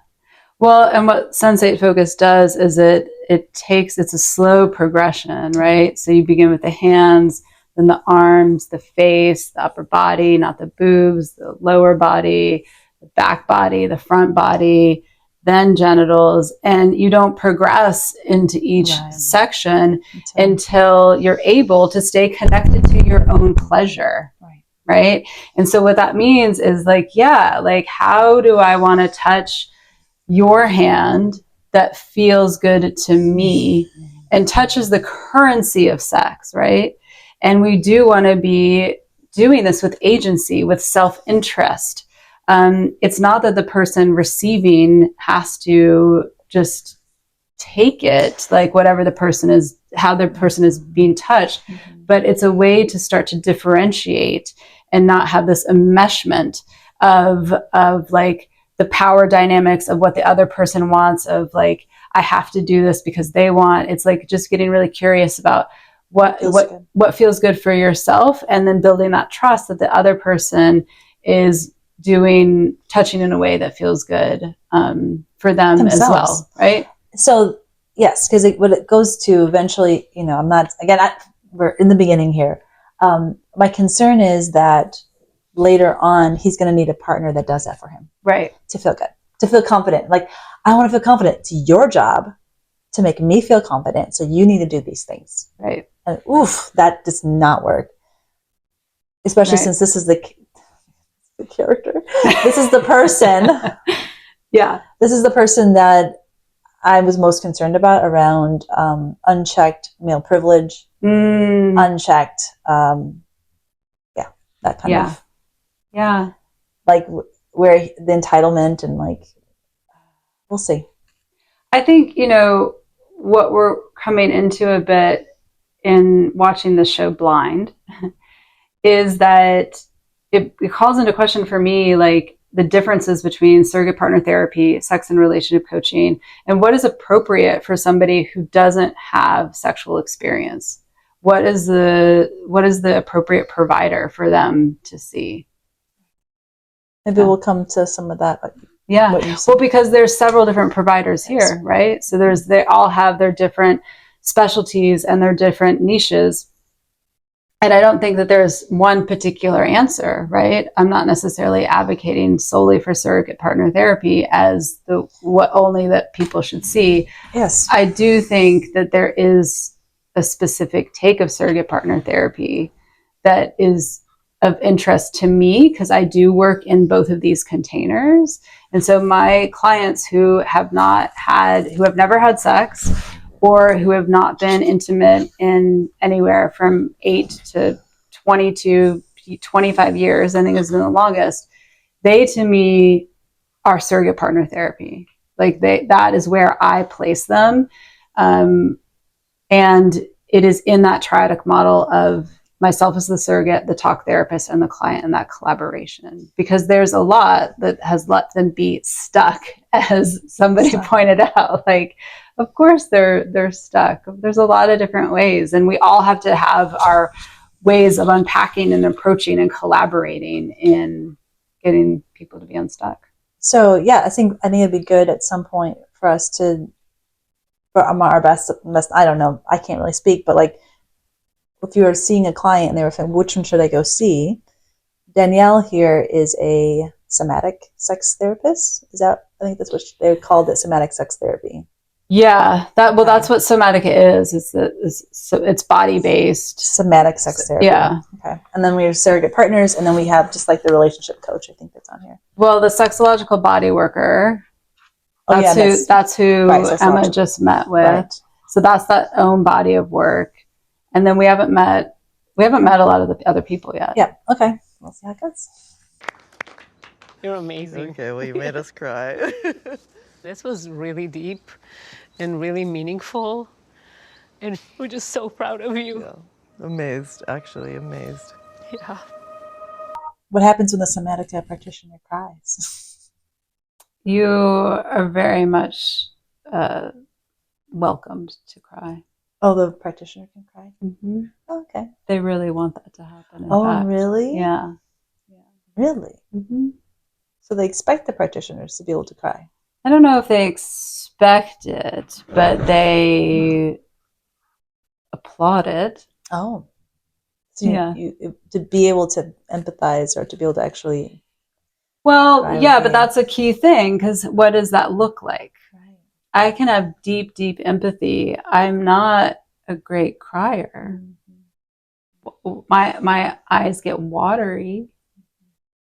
Well, and what Sensate Focus does is it's a slow progression, right? So you begin with the hands, then the arms, the face, the upper body, not the boobs, the lower body, the back body, the front body, then genitals. And you don't progress into each section until you're able to stay connected to your own pleasure. Right. And so what that means is like, how do I want to touch your hand that feels good to me? And touch is the currency of sex, right? And we do want to be doing this with agency, with self-interest. It's not that the person receiving has to just take it, like whatever the person is, how the person is being touched, but it's a way to start to differentiate and not have this enmeshment of like the power dynamics of what the other person wants, of like, I have to do this because they want. It's like just getting really curious about what feels good for yourself, and then building that trust that the other person is touching in a way that feels good for them themselves as well, right? So yes, because what it goes to eventually, we're in the beginning here. My concern is that later on, he's going to need a partner that does that for him. Right. To feel good, to feel confident. Like, I want to feel confident. It's your job to make me feel confident. So you need to do these things. Right. And that does not work. Especially since this is the character. This is the person. Yeah. This is the person that I was most concerned about around unchecked male privilege, unchecked, that kind of. Yeah. Like where the entitlement and like, we'll see. I think, what we're coming into a bit in watching the show Blind is that it calls into question for me, like, the differences between surrogate partner therapy, sex and relationship coaching, and what is appropriate for somebody who doesn't have sexual experience. What is the appropriate provider for them to see? Maybe we'll come to some of that. Yeah. Well, because there's several different providers here, right? So they all have their different specialties and their different niches. And I don't think that there's one particular answer, right? I'm not necessarily advocating solely for surrogate partner therapy as what only that people should see. Yes. I do think that there is a specific take of surrogate partner therapy that is of interest to me because I do work in both of these containers. And so my clients who have never had sex or who have not been intimate in anywhere from 8 to 22, 25 years, I think has been the longest, they to me are surrogate partner therapy. Like that is where I place them. And it is in that triadic model of myself as the surrogate, the talk therapist, and the client, and that collaboration. Because there's a lot that has let them be stuck, as somebody pointed out. Like, of course they're stuck. There's a lot of different ways, and we all have to have our ways of unpacking and approaching and collaborating in getting people to be unstuck. So yeah, I think it'd be good at some point for us to, for our best, I don't know, I can't really speak, but like, if you were seeing a client and they were saying, which one should I go see? Danielle here is a somatic sex therapist. I think that's what they called it, somatic sex therapy. Yeah, that's what Somatica is. It's body-based. Somatic sex therapy. Yeah. Okay. And then we have surrogate partners, and then we have just like the relationship coach, I think that's on here. Well, the sexological body worker, that's who right, Emma just met with. Right. So that's that own body of work. And then we haven't met a lot of the other people yet. Yeah. Okay. We'll see how it goes. You're amazing. Okay, well, you made us cry. This was really deep and really meaningful. And we're just so proud of you. Yeah. Amazed, actually, amazed. Yeah. What happens when the Somatica practitioner cries? You are very much welcomed to cry. Oh, the practitioner can cry? Mm-hmm. Oh, okay. They really want that to happen. In fact. Really? Yeah. Really? Mm-hmm. So they expect the practitioners to be able to cry? I don't know if they expect it, but they applaud it. Oh. So you to be able to empathize or to be able to actually... Well, yeah, but that's a key thing, because what does that look like? Right. I can have deep, deep empathy. I'm not a great crier. Mm-hmm. My eyes get watery,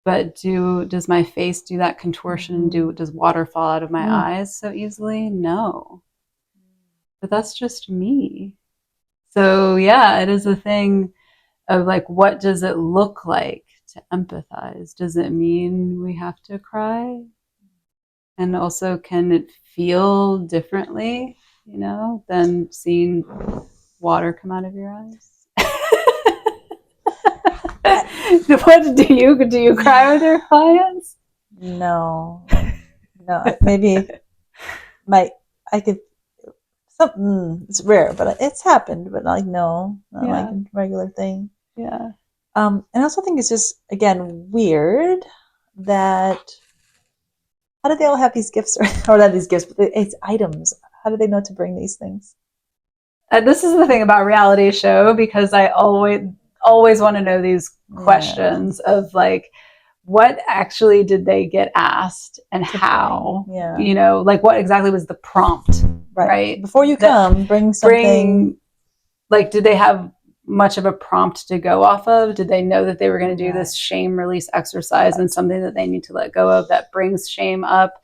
but does my face do that contortion? Does water fall out of my eyes so easily? No. But that's just me. So yeah, it is a thing of like, what does it look like to empathize? Does it mean we have to cry? And also, can it feel differently, than seeing water come out of your eyes? What do you cry with your clients? No, maybe I could. It's rare, but it's happened. But like, no, not like a regular thing. Yeah. And I also think it's just, again, weird that, how do they all have these gifts, or not these gifts, but it's items? How do they know to bring these things? This is the thing about reality show, because I always want to know these questions of like, what actually did they get asked and how? Yeah. Like what exactly was the prompt, right? Before you come, bring something. Like, did they have much of a prompt to go off of? Did they know that they were going to do this shame release exercise and something that they need to let go of that brings shame up?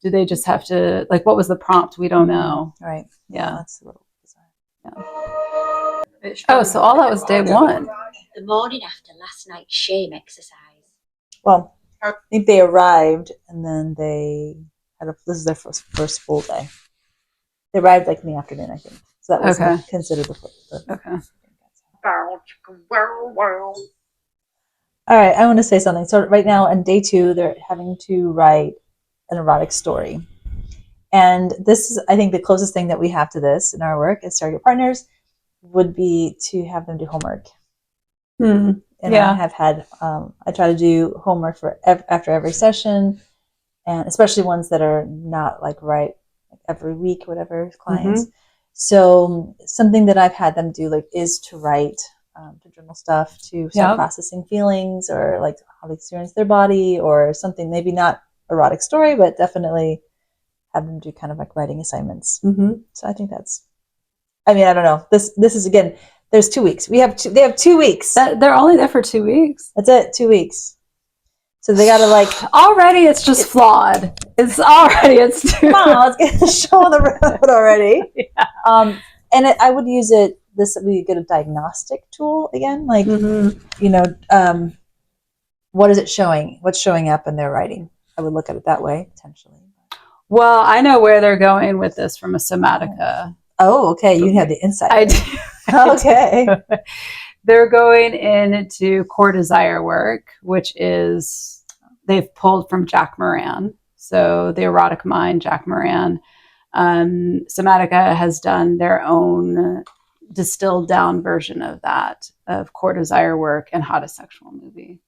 Do they just have to, like, what was the prompt? We don't know. Right. Yeah. That's a little bizarre. Yeah. Oh, so all that was day one. The morning after last night's shame exercise. Well, I think they arrived and then they had this is their first full day. They arrived like in the afternoon, I think. So that was considered the okay. All right, I want to say something. So right now on day 2, they're having to write an erotic story. And this is, I think, the closest thing that we have to this in our work as surrogate partners would be to have them do homework. And I have had, I try to do homework for after every session, and especially ones that are not like every week, whatever clients. So something that I've had them do is to write, to journal stuff, to start processing feelings or like how they experience their body or something, maybe not erotic story, but definitely have them do kind of like writing assignments. So I think that's, I don't know. This is, again, there's 2 weeks. They have 2 weeks. They're only there for 2 weeks. That's it, 2 weeks. So they gotta already it's just flawed. It's too. Come on, let's get the show on the road already. And I would use it. This would be a good diagnostic tool again. What is it showing? What's showing up in their writing? I would look at it that way potentially. Well, I know where they're going with this from a Somatica. Oh, okay. You have the insight. I do. Okay. They're going into core desire work, which is they've pulled from Jack Moran. So the Erotic Mind, Jack Moran. Somatica has done their own distilled down version of that, of core desire work and hottest sexual movie.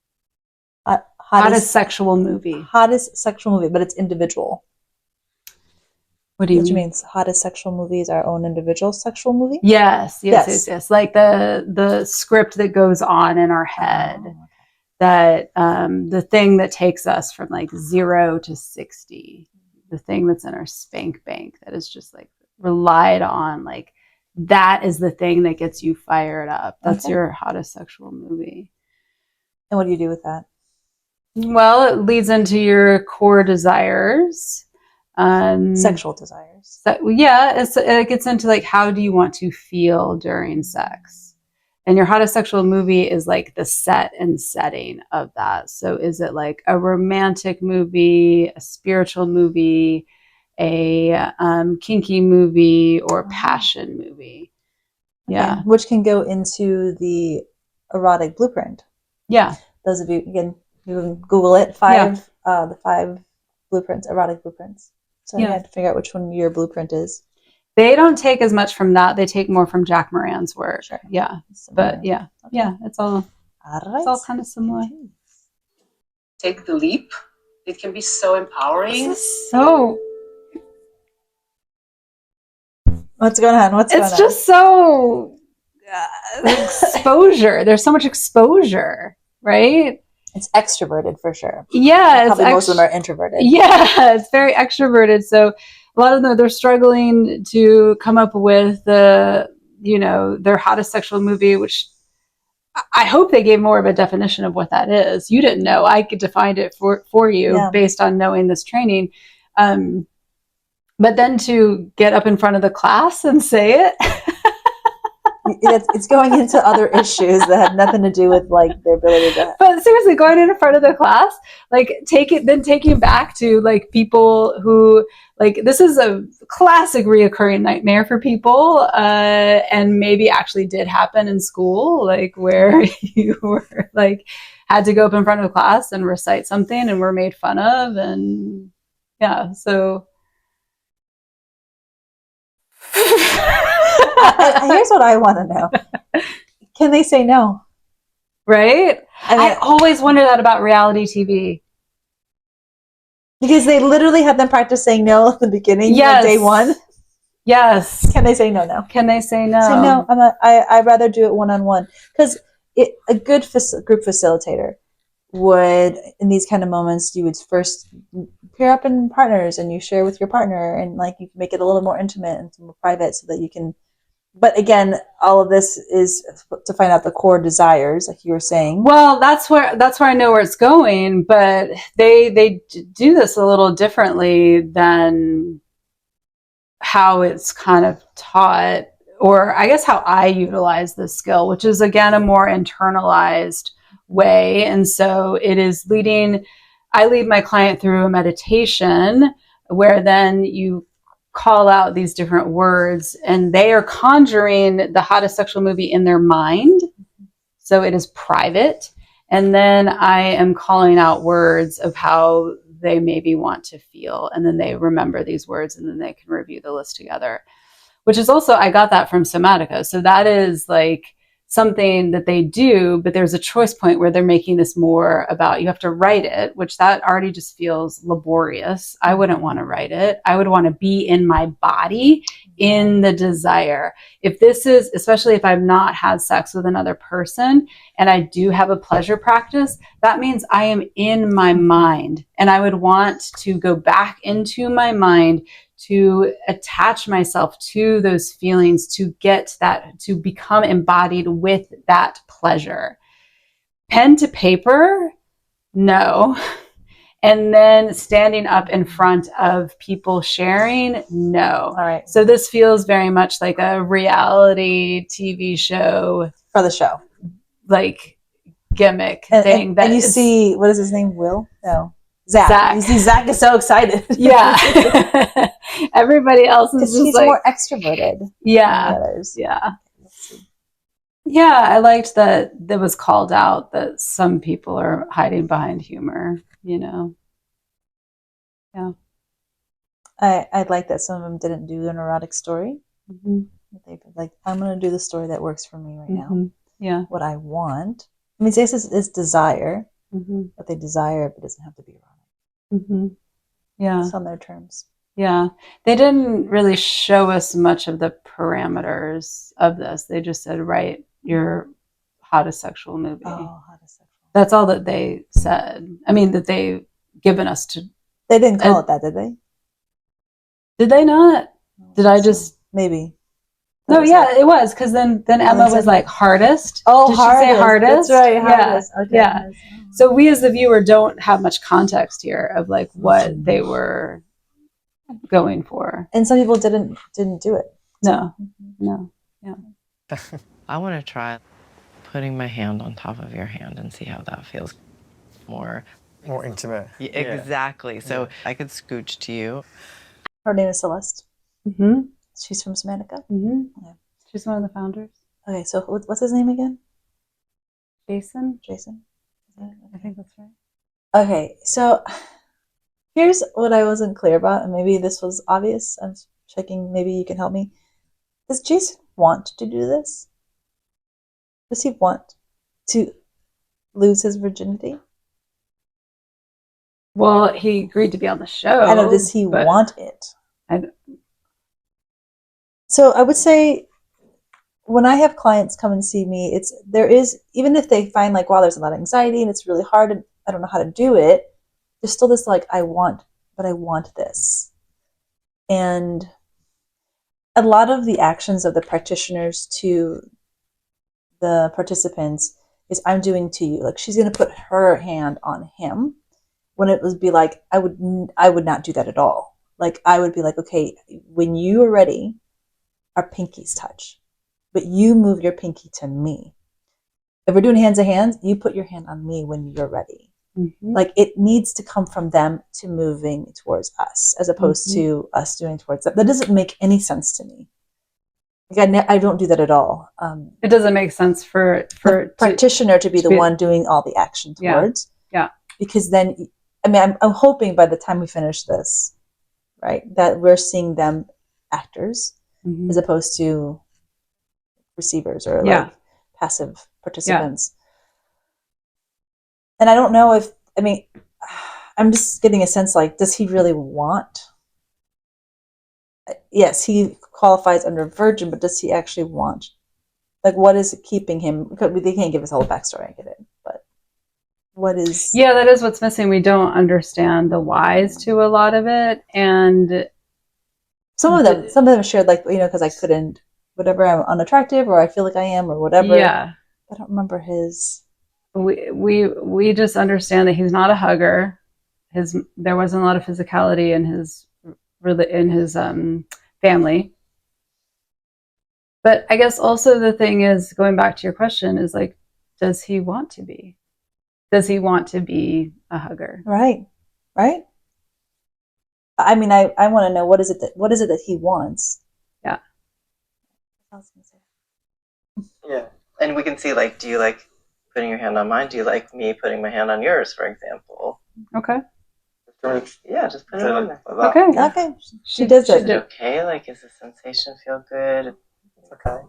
Hottest sexual movie. Hottest sexual movie, but it's individual. What do you mean? Which means hottest sexual movie is our own individual sexual movie? Yes. Like the script that goes on in our head. Oh. That the thing that takes us from 0 to 60, the thing that's in our spank bank that is just relied on, that is the thing that gets you fired up. That's your hottest sexual movie. And what do you do with that? Well, it leads into your core desires. Sexual desires. It gets into how do you want to feel during sex? And your hottest sexual movie is the set and setting of that. So is it a romantic movie, a spiritual movie, a kinky movie, or passion movie? Yeah. Okay. Which can go into the erotic blueprint. Yeah. Those of you, again, you can Google it, the 5 blueprints, erotic blueprints. So you have to figure out which one your blueprint is. They don't take as much from that. They take more from Jack Moran's work. Sure. Yeah. But it's all kind of similar. Take the leap. It can be so empowering. What's going on? It's just so exposure. There's so much exposure, right? It's extroverted for sure. Yeah. Probably most of them are introverted. Yeah, it's very extroverted. So a lot of them, they're struggling to come up with their hottest sexual movie, which I hope they gave more of a definition of what that is. You didn't know. I could define it for you based on knowing this training. But then to get up in front of the class and say it. It's going into other issues that have nothing to do with their ability to. But seriously, going in front of the class, taking back to people who this is a classic reoccurring nightmare for people, and maybe actually did happen in school, where you were had to go up in front of the class and recite something and were made fun of, and so. Here's what I want to know. Can they say no? Right? I always wonder that about reality TV. Because they literally had them practice saying no at the beginning, day one. Yes. Can they say no now? Can they say no? Say no. I'd rather do it one-on-one. Because a good group facilitator would, in these kind of moments, you would first pair up in partners and you share with your partner, and you make it a little more intimate and more private so that you can. But again, all of this is to find out the core desires, like you were saying. Well, that's where I know where it's going, but they do this a little differently than how it's kind of taught, or I guess how I utilize this skill, which is again a more internalized way. And so it is I lead my client through a meditation where then you call out these different words and they are conjuring the hottest sexual movie in their mind. So it is private. And then I am calling out words of how they maybe want to feel. And then they remember these words and then they can review the list together, which is also, I got that from Somatica. So that is something that they do, but there's a choice point where they're making this more about, you have to write it, which that already just feels laborious. I wouldn't want to write it. I would want to be in my body, in the desire. If this is, especially if I've not had sex with another person and I do have a pleasure practice, that means I am in my mind, and I would want to go back into my mind to attach myself to those feelings, to get that, to become embodied with that pleasure. Pen to paper, no. And then standing up in front of people sharing, no. All right. So this feels very much like a reality TV show. For the show. Like gimmick thing. And you see, what is his name? Will? No. Zach. You see Zach is so excited. Yeah. Everybody else is just he's like more extroverted. Yeah. Than the others. Yeah. Yeah, I liked that it was called out that some people are hiding behind humor, you know. Yeah. I like that some of them didn't do an erotic story. Mm-hmm. They like, I'm going to do the story that works for me right now. Yeah. What I want. I mean, this is desire. What they desire, but it doesn't have to be erotic. Yeah. It's on their terms. Yeah. They didn't really show us much of the parameters of this. They just said, write your hottest sexual movie. Oh, hottest sexual. That's all that they said. I mean, that they've given us to. They didn't call it that, did they? Did they not? Did I just. Maybe. No, yeah, it was, because then Emma was like hardest. Oh, did hardest. She say hardest? That's right, hardest. Yeah. Okay. Yeah. So we as the viewer don't have much context here of like what they were going for. And some people didn't do it. No. No. Yeah. I want to try putting my hand on top of your hand and see how that feels. More intimate. Yeah, exactly. So I could scooch to you. Her name is Celeste. Mm-hmm. She's from Somatica. Mm-hmm. Yeah. She's one of the founders. Okay, so what's his name again? Jason. Jason. I think that's right. Okay, so here's what I wasn't clear about, and maybe this was obvious. I'm checking. Maybe you can help me. Does Jason want to do this? Does he want to lose his virginity? Well, he agreed to be on the show. I know. Does he want it? So I would say, when I have clients come and see me, there is, even if they find like, wow, there's a lot of anxiety and it's really hard and I don't know how to do it, there's still this like, I want this. And a lot of the actions of the practitioners to the participants is, I'm doing to you. Like, she's going to put her hand on him, when it would be like, I would not do that at all. Like, I would be like, okay, when you are ready, our pinkies touch, but you move your pinky to me. If we're doing hands to hands, you put your hand on me when you're ready. Mm-hmm. Like, it needs to come from them to moving towards us, as opposed to us doing towards them. That doesn't make any sense to me. Like, I don't do that at all. It doesn't make sense for practitioner to be the one doing all the action towards. Yeah. Because then, I mean, I'm hoping by the time we finish this, right, that we're seeing them actors, as opposed to receivers or like passive participants. And I don't know if, I mean, I'm just getting a sense like, does he really want? Yes, he qualifies under virgin, but does he actually want? Like, what is keeping him? Because they can't give us a whole backstory, I get it, but what is? Yeah, that is what's missing. We don't understand the whys to a lot of it, and some of them shared like, you know, because I couldn't, whatever, I'm unattractive, or I feel like I am, or whatever. Yeah, I don't remember his. We just understand that he's not a hugger. There wasn't a lot of physicality in his family. But I guess also the thing is, going back to your question, is like, does he want to be? Does he want to be a hugger? Right. I mean, I want to know, what is it that he wants? Yeah. Yeah, and we can see, like, do you like putting your hand on mine? Do you like me putting my hand on yours, for example? Okay. Yeah, just put it on there. Okay. She does it. Okay, like, does the sensation feel good? Okay.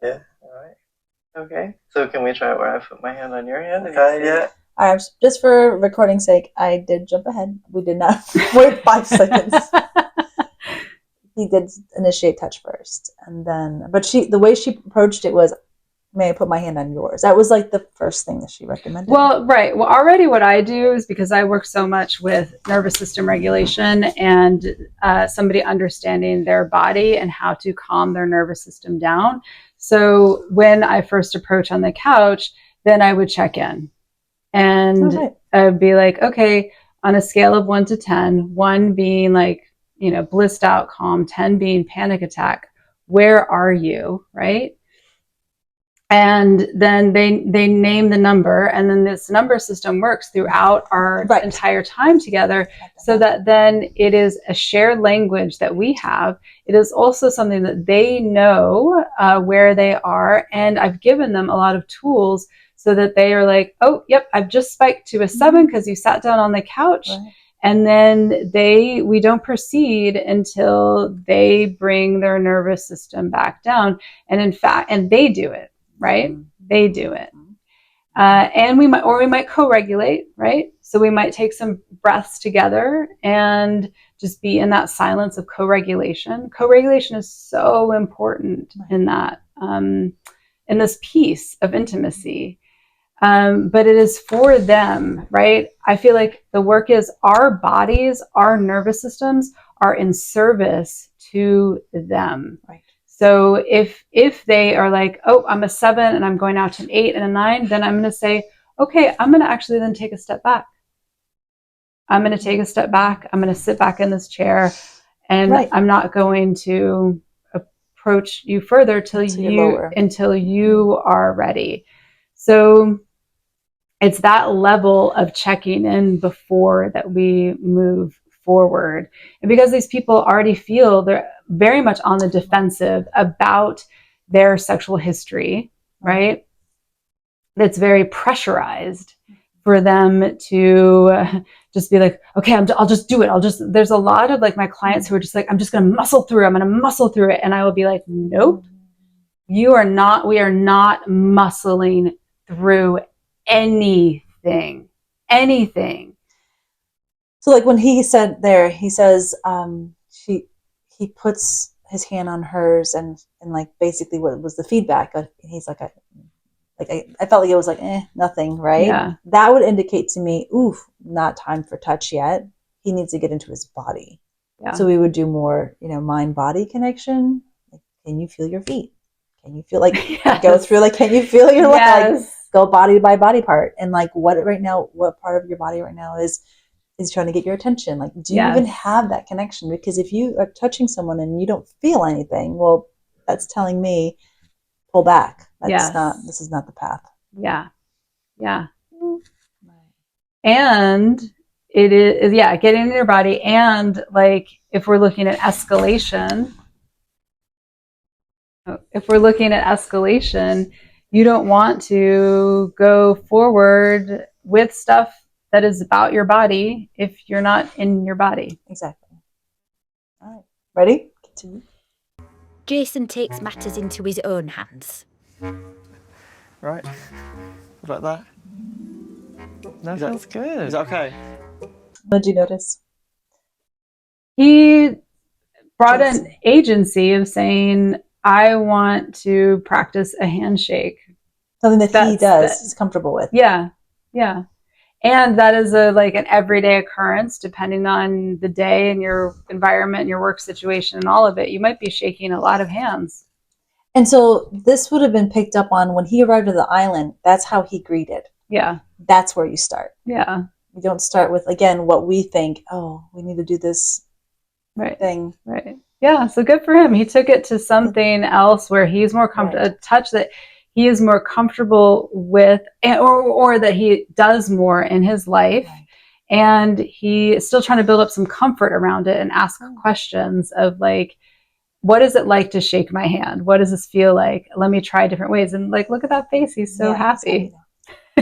Yeah. All right. Okay. So can we try where I put my hand on your hand? Okay, yeah. All right, just for recording's sake, I did jump ahead. We did not wait 5 seconds. He did initiate touch first, and then, but the way she approached it was, may I put my hand on yours? That was like the first thing that she recommended. Well, right. Well, already what I do is, because I work so much with nervous system regulation and somebody understanding their body and how to calm their nervous system down. So when I first approach on the couch, then I would check in and I'd be like, okay, on a scale of 1 to 10, 1 being like, blissed out, calm, 10 being panic attack, where are you? Right. And then they name the number, and then this number system works throughout our entire time together, so that then it is a shared language that we have. It is also something that they know where they are, and I've given them a lot of tools so that they are like, oh, yep, I've just spiked to a 7 because you sat down on the couch. Right. And then we don't proceed until they bring their nervous system back down. And in fact, and they do it. Right? They do it. And we might co-regulate, right? So we might take some breaths together and just be in that silence of co-regulation. Co-regulation is so important in that, in this piece of intimacy. But it is for them, right? I feel like the work is our bodies, our nervous systems are in service to them. Right. So if they are like, oh, I'm a 7 and I'm going out to an 8 and a 9, then I'm going to say, okay, I'm going to actually then take a step back. I'm going to take a step back. I'm going to sit back in this chair, and I'm not going to approach you further until you are ready. So it's that level of checking in before that we move forward. And because these people already feel they're very much on the defensive about their sexual history, right? That's very pressurized for them to just be like, okay, I'll just do it. There's a lot of like my clients who are just like, I'm just going to muscle through. I'm going to muscle through it. And I will be like, nope, we are not muscling through anything. So like when he said there, he says, he puts his hand on hers and like basically what was the feedback? He's like, I felt like it was like, nothing, right? Yeah. That would indicate to me, oof, not time for touch yet. He needs to get into his body. Yeah. So we would do more, mind-body connection. Like, can you feel your feet? Can you feel like, go through like, can you feel your leg? Go body by body part. And like what part of your body right now is trying to get your attention? Like, do you even have that connection? Because if you are touching someone and you don't feel anything, well, that's telling me, pull back. This is not the path. Yeah. And it is, getting in your body. And like, if we're looking at escalation, you don't want to go forward with stuff that is about your body if you're not in your body. Exactly. All right. Ready? Continue. Jason takes matters into his own hands. Right. What about that? That feels good. Is that okay? What did you notice? He brought an agency of saying, I want to practice a handshake. Something that he does, is comfortable with. Yeah. And that is an everyday occurrence, depending on the day and your environment and your work situation and all of it. You might be shaking a lot of hands. And so this would have been picked up on when he arrived at the island. That's how he greeted. Yeah. That's where you start. Yeah. We don't start with, again, what we think, oh, we need to do this thing. Right. Yeah. So good for him. He took it to something else where he's more comfortable, a touch that he is more comfortable with, or that he does more in his life. Right. And he is still trying to build up some comfort around it and ask questions of like, what is it like to shake my hand? What does this feel like? Let me try different ways. And like, look at that face. He's so happy. I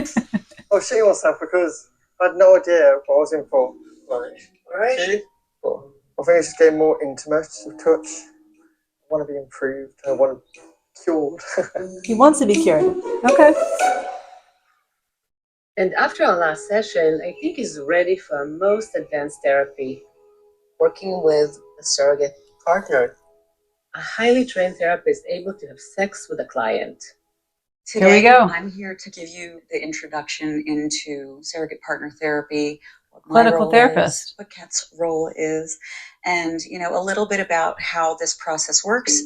was shitting myself because I had no idea what I was in for. Right. I think it's just getting more intimate with touch. I want to be improved. I want cured. He wants to be cured. Okay. And after our last session, I think he's ready for most advanced therapy, working with a surrogate partner, a highly trained therapist able to have sex with a client. Here we go. I'm here to give you the introduction into surrogate partner therapy, what my Clinical role therapist. is, what Kat's role is, and a little bit about how this process works.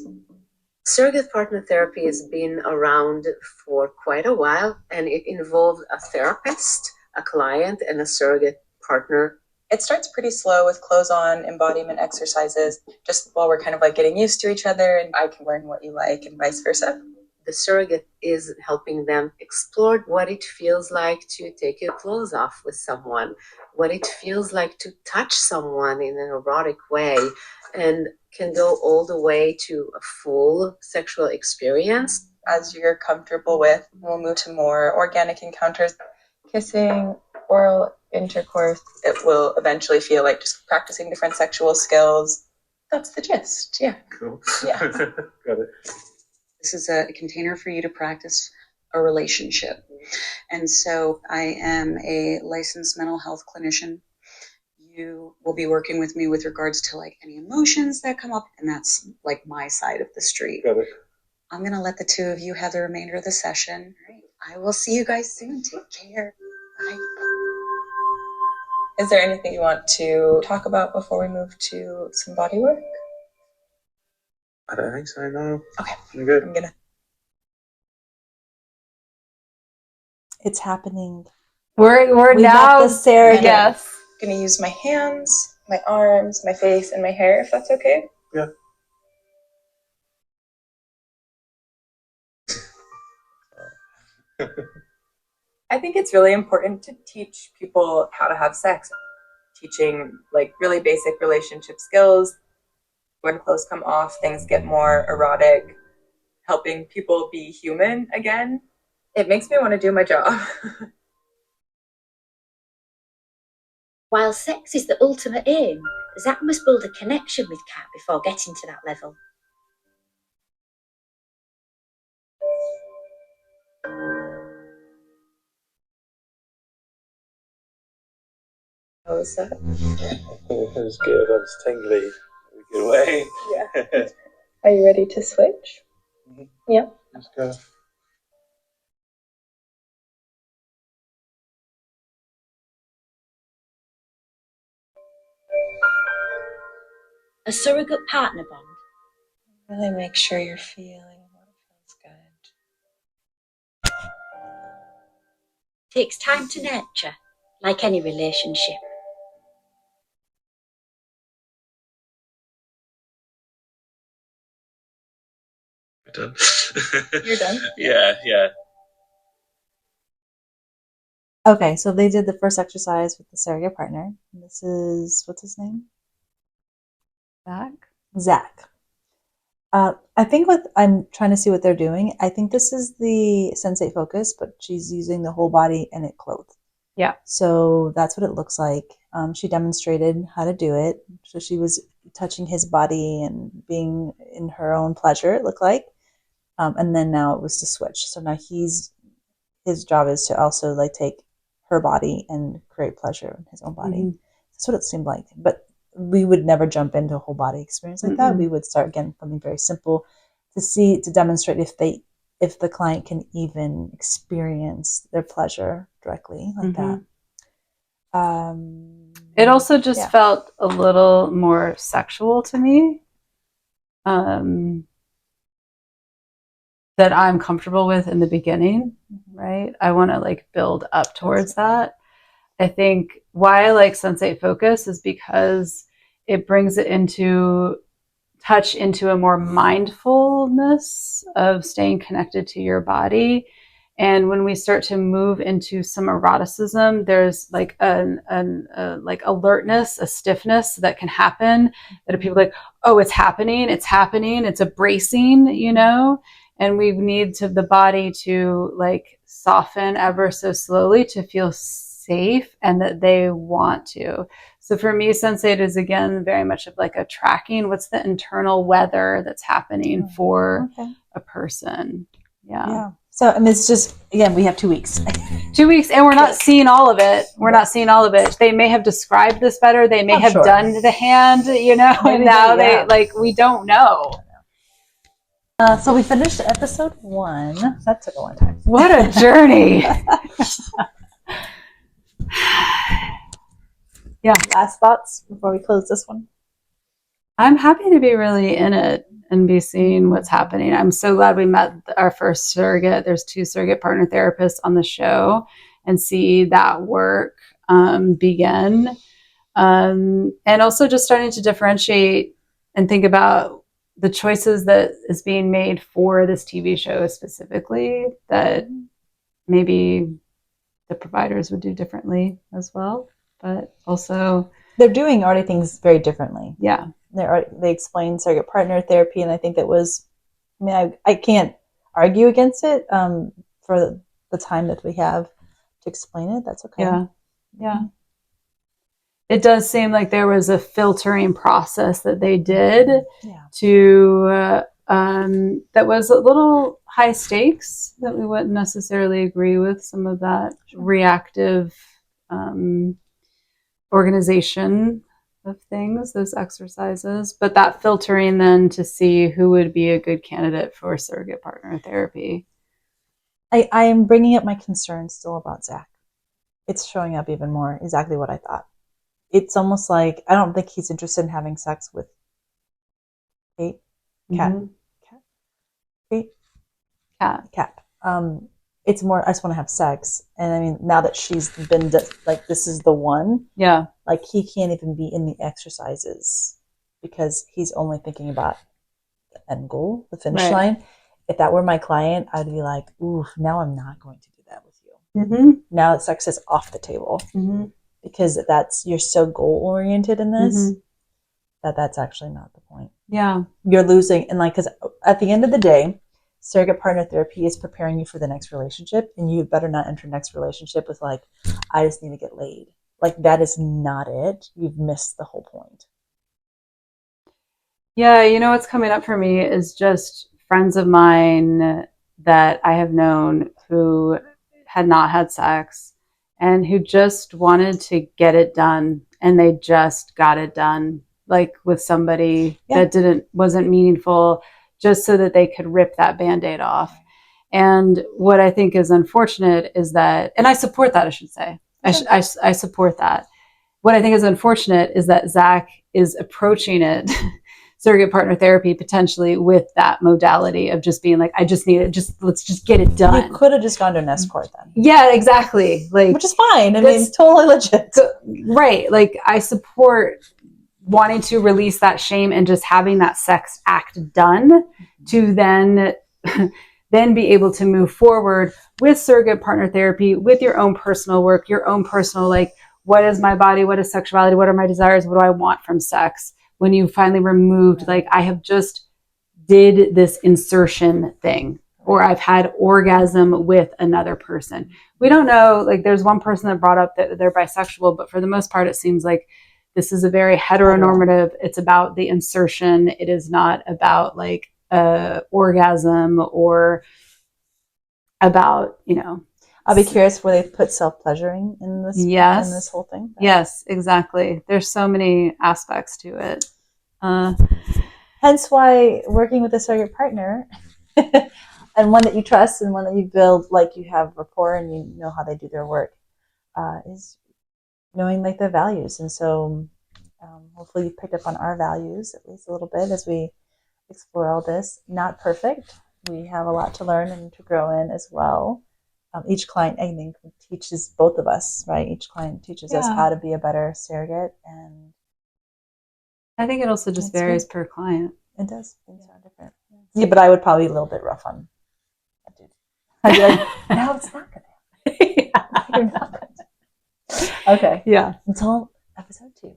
Surrogate partner therapy has been around for quite a while, and it involved a therapist, a client, and a surrogate partner. It starts pretty slow with clothes-on embodiment exercises, just while we're kind of like getting used to each other, and I can learn what you like and vice versa. The surrogate is helping them explore what it feels like to take your clothes off with someone, what it feels like to touch someone in an erotic way, and can go all the way to a full sexual experience. As you're comfortable with, we'll move to more organic encounters, kissing, oral intercourse. It will eventually feel like just practicing different sexual skills. That's the gist, yeah. Cool. Yeah. Got it. This is a container for you to practice a relationship. And so I am a licensed mental health clinician. You will be working with me with regards to like any emotions that come up, and that's like my side of the street. Got it. I'm going to let the two of you have the remainder of the session. All right. I will see you guys soon. Take care. Bye. Is there anything you want to talk about before we move to some body work? I don't think so, no. Okay. I'm good. I'm gonna. It's happening. We're We now got the surrogate. Yes. I'm gonna use my hands, my arms, my face, and my hair, if that's okay. Yeah. I think it's really important to teach people how to have sex. Teaching like really basic relationship skills. When clothes come off, things get more erotic. Helping people be human again. It makes me want to do my job. While sex is the ultimate aim, Zach must build a connection with Kat before getting to that level. How was that? It was good. I was tingly in a good way. Yeah. Are you ready to switch? Mhm. Yeah. Let's go. A surrogate partner bond Really make sure you're feeling what feels good. takes time to nurture, like any relationship. Done. You're done? Yeah. Okay, so they did the first exercise with the surrogate partner. This is, what's his name? Zach. I think I'm trying to see what they're doing. I think this is the sensate focus, but she's using the whole body and it clothed. Yeah. So that's what it looks like. She demonstrated how to do it. So she was touching his body and being in her own pleasure, it looked like. And then now it was to switch. So now his job is to also like take her body and create pleasure in his own body. Mhm. That's what it seemed like. But we would never jump into a whole body experience like that. We would start again something very simple to demonstrate if the client can even experience their pleasure directly like that. It also just felt a little more sexual to me. That I'm comfortable with in the beginning, right? I want to like build up towards that. I think why I like sensate focus is because it brings it into a more mindfulness of staying connected to your body. And when we start to move into some eroticism, there's like like alertness, a stiffness that can happen that people are like, oh, it's happening, it's a bracing, and we need the body to like soften ever so slowly to feel safe and that they want to. So for me, sensate is again very much of like a tracking. What's the internal weather that's happening for a person. Yeah. So, I mean, it's just, again, we have 2 weeks. 2 weeks, and we're not seeing all of it. We're not seeing all of it. They may have described this better. They may have done the hand, you know, Maybe and now they like, we don't know. So we finished episode 1. That took a long time. What a journey. Yeah. Last thoughts before we close this one? I'm happy to be really in it and be seeing what's happening. I'm so glad we met our first surrogate. There's 2 surrogate partner therapists on the show, and see that work begin. And also just starting to differentiate and think about the choices that is being made for this TV show specifically, that maybe the providers would do differently as well. But also, they're doing already things very differently. Yeah. They explained surrogate partner therapy, and I think that was, I mean, I can't argue against it for the time that we have to explain it. That's okay. Yeah. Yeah. It does seem like there was a filtering process that they did to that was a little high stakes, that we wouldn't necessarily agree with some of that reactive organization of things, those exercises, but that filtering then to see who would be a good candidate for surrogate partner therapy. I am bringing up my concerns still about Zach. It's showing up even more, exactly what I thought. It's almost like, I don't think he's interested in having sex with Kate. It's more, I just want to have sex. And I mean, now that she's been, like, this is the one. Yeah. Like, he can't even be in the exercises because he's only thinking about the end goal, the finish line. If that were my client, I'd be like, ooh, now I'm not going to do that with you. Now that sex is off the table. Because you're so goal oriented in this that's actually not the point. Yeah. You're losing. And like, because at the end of the day, surrogate partner therapy is preparing you for the next relationship, and you better not enter next relationship with like, I just need to get laid. Like, that is not it. You've missed the whole point. Yeah, you know what's coming up for me is just friends of mine that I have known who had not had sex and who just wanted to get it done, and they just got it done, like with somebody that wasn't meaningful, just so that they could rip that Band-Aid off. And what I think is unfortunate is that, and I support that, I should say, I support that. What I think is unfortunate is that Zach is approaching it, surrogate partner therapy, potentially with that modality of just being like, I just need it, let's just get it done. You could have just gone to an escort then. Yeah, exactly. Like, which is fine. I mean, it's totally legit. Right. Like, I support wanting to release that shame and just having that sex act done to then be able to move forward with surrogate partner therapy, with your own personal work, your own personal, like, what is my body? What is sexuality? What are my desires? What do I want from sex? When you finally removed, like, I have just did this insertion thing, or I've had orgasm with another person. We don't know, like, there's one person that brought up that they're bisexual, but for the most part, it seems like this is a very heteronormative, it's about the insertion. It is not about like orgasm or about, you know. I'll be curious where they put self-pleasuring in this, in this whole thing. Yes, exactly. There's so many aspects to it. Hence why working with a surrogate partner and one that you trust and one that you build, like, you have rapport and you know how they do their work, is knowing like their values. And so hopefully you've picked up on our values at least a little bit as we explore all this. Not perfect. We have a lot to learn and to grow in as well. Each client, I think, teaches both of us, right? Each client teaches us how to be a better surrogate. And I think it also just varies per client. It does. Things are different. Yeah, but I would probably be a little bit rough on that dude. I'd be like, no, it's not going to happen. You're not going to. Okay. Yeah. Until episode 2.